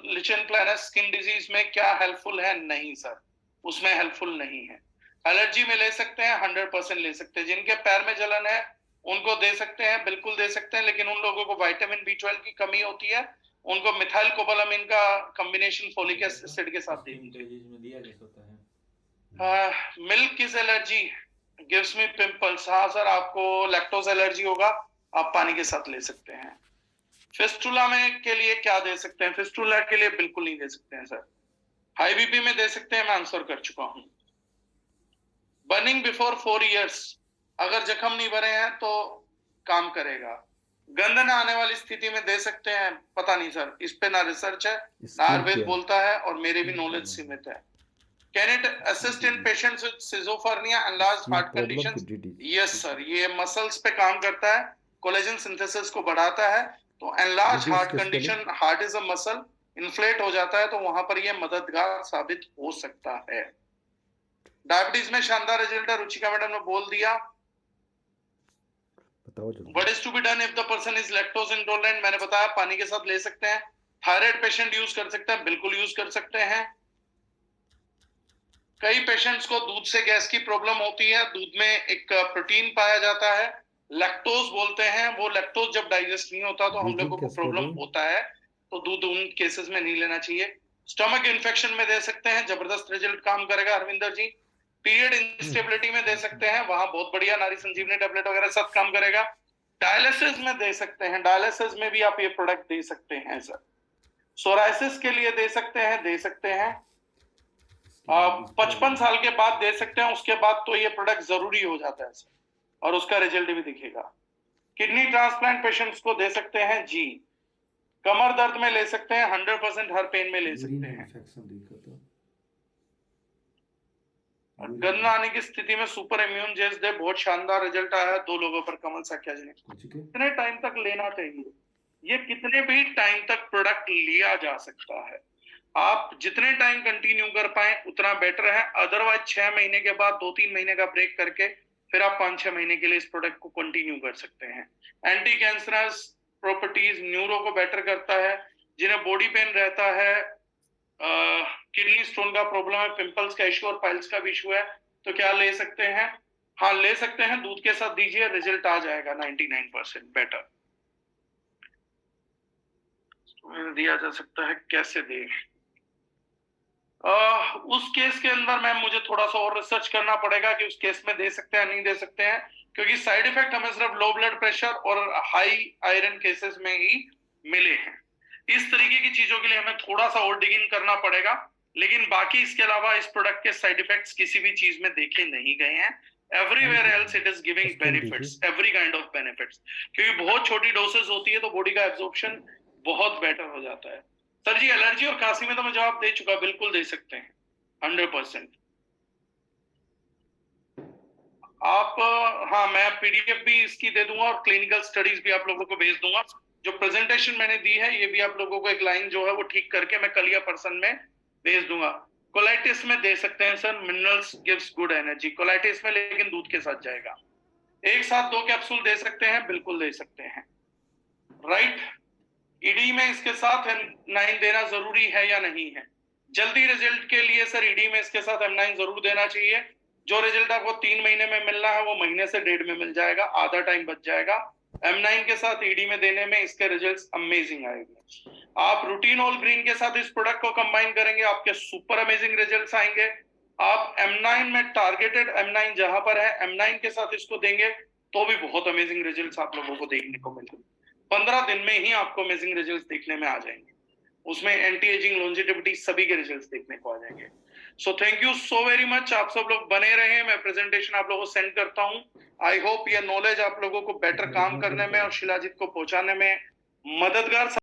लिचन प्लानस स्किन डिजीज में क्या हेल्पफुल है? नहीं सर, उसमें हेल्पफुल नहीं है। एलर्जी में ले सकते हैं, 100% ले सकते हैं। जिनके पैर में जलन है उनको दे सकते हैं, बिल्कुल दे सकते हैं, लेकिन उन लोगों को विटामिन B12 की कमी होती है, उनको मिथाइल कोबालामिन का कॉम्बिनेशन फोलिक एसिड के साथ दीजिए। मिल्क किस एलर्जी गिव्स मी पिंपल्स? हाँ सर, आपको लैक्टोज एलर्जी होगा, आप पानी के साथ ले सकते हैं। फिस्टुला में के लिए क्या दे सकते हैं? फिस्टुला के लिए बिल्कुल नहीं दे सकते हैं सर। हाई बीपी में दे सकते हैं, मैं आंसर कर चुका हूं। बर्निंग बिफोर 4 years, अगर जख्म नहीं भरे हैं तो काम करेगा। गंध न आने वाली स्थिति में दे सकते हैं? पता नहीं सर, इस पे ना रिसर्च है ना आयुर्वेद बोलता है, और मेरे भी नॉलेज सीमित है। Can it assist in patients with schizophrenia and large heart conditions? Yes sir, ये मसल्स पे काम करता है, कोलेजन सिंथेसिस को बढ़ाता है, तो enlarge heart condition, heart is a muscle, inflate हो जाता है, तो वहां पर ये मददगार साबित हो सकता है। डायबिटीज में शानदार रिजल्ट है, रुचिका मैडम ने बोल दिया। What is to be done if the person is lactose intolerant? मैंने बताया, पानी के साथ ले सकते हैं। थायराइड पेशेंट यूज कर सकते हैं? बिल्कुल यूज कर सकते हैं। कई पेशेंट्स को दूध से गैस की प्रॉब्लम होती है। दूध में एक प्रोटीन पाया जाता है, लैक्टोज बोलते हैं, वो लैक्टोज जब डाइजेस्ट नहीं होता तो हम लोगों को प्रॉब्लम होता है, तो दूध उन केसेस में नहीं लेना चाहिए। स्टमक इन्फेक्शन में दे सकते हैं, जबरदस्त रिजल्ट काम करेगा हरविंदर जी। पीरियड इंस्टेबिलिटी में दे सकते हैं, वहां बहुत बढ़िया नारी संजीवनी टैबलेट वगैरह सब काम करेगा। डायलिसिस में दे सकते हैं, डायलिसिस में भी आप ये प्रोडक्ट दे सकते हैं सर। सोराइसिस के लिए दे सकते हैं, दे सकते हैं। 55 साल के बाद दे सकते हैं, उसके बाद तो ये प्रोडक्ट जरूरी हो जाता है सर, और उसका रिजल्ट भी दिखेगा। किडनी ट्रांसप्लांट पेशेंट्स को दे सकते हैं जी। कमर दर्द में ले सकते हैं, 100% हर पेन में ले सकते हैं। गंध आने की स्थिति में सुपर इम्यून जेस दे, बहुत शानदार रिजल्ट आया है 2 लोगों पर, कमल साख्या जी ने। कितने टाइम तक लेना चाहिए? ये कितने भी टाइम तक प्रोडक्ट लिया जा सकता है, आप जितने टाइम कंटिन्यू कर पाए उतना बेटर है। अदरवाइज 6 महीने के बाद 2-3 महीने का ब्रेक करके फिर आप 5-6 महीने के लिए इस प्रोडक्ट को कंटिन्यू कर सकते हैं। एंटी कैंसरस प्रॉपर्टीज, न्यूरो को बेटर करता है। जिन्हें बॉडी पेन रहता है, किडनी स्टोन का प्रॉब्लम है, पिंपल्स का इशू और पाइल्स का भी इशू है, तो क्या ले सकते हैं? हाँ ले सकते हैं, दूध के साथ दीजिए, रिजल्ट आ जाएगा 99% बेटर। दिया जा सकता है, कैसे दे? उस केस के अंदर मैम मुझे थोड़ा सा और रिसर्च करना पड़ेगा कि उस केस में दे सकते हैं नहीं दे सकते हैं, क्योंकि साइड इफेक्ट हमें सिर्फ लो ब्लड प्रेशर और हाई आयरन केसेस में ही मिले हैं। इस तरीके की चीजों के लिए हमें थोड़ा सा और डिगिंग करना पड़ेगा, लेकिन बाकी इसके अलावा इस प्रोडक्ट के साइड इफेक्ट्स किसी भी चीज में देखे नहीं गए हैं। Everywhere else it is giving benefits, every kind of benefits, क्योंकि बहुत छोटी डोसेज होती है तो बॉडी का एब्जॉर्प्शन बहुत बेटर हो जाता है। सर जी एलर्जी और खांसी में तो मैं जवाब दे चुका, बिल्कुल दे सकते हैं 100%। आप हाँ, मैं पीडीएफ भी इसकी दे दूंगा और क्लिनिकल स्टडीज भी आप लोगों को भेज दूंगा। जो प्रेजेंटेशन मैंने दी है ये भी आप लोगों को एक लाइन जो है वो ठीक करके मैं कल या परसन में भेज दूंगा। कोलाइटिस में दे सकते हैं sir, minerals gives good energy, colitis में, लेकिन दूध के साथ जाएगा। एक साथ 2 कैप्सूल दे सकते हैं, बिल्कुल दे सकते हैं, राइट। ईडी में इसके साथ M9 देना जरूरी है या नहीं है? जल्दी रिजल्ट के लिए सर ईडी में इसके साथ M9 जरूर देना चाहिए। जो रिजल्ट आपको 3 महीने में मिलना है वो महीने से 1.5 में मिल जाएगा, आधा टाइम बच जाएगा। M9 के साथ ईडी में देने में इसके रिजल्ट्स अमेजिंग आएंगे। आप रूटीनोल ग्रीन के साथ इस प्रोडक्ट को कंबाइन करेंगे, आपके सुपर अमेजिंग रिजल्ट्स आएंगे। आप M9 में टारगेटेड M9 जहां पर है M9 के साथ इसको देंगे तो भी बहुत अमेजिंग रिजल्ट्स आप लोगों को देखने को मिलेंगे। 15 दिन में ही आपको अमेजिंग रिजल्ट्स देखने में आ जाएंगे, उसमें एंटी एजिंग, लॉन्जेटिविटी सभी के रिजल्ट्स देखने को आ जाएंगे। So thank you so very much, आप सब लोग बने रहे। मैं प्रेजेंटेशन आप लोगों को सेंड करता हूं। आई होप ये नॉलेज आप लोगों को बेटर काम करने में और शिलाजीत को पहुंचाने में मददगार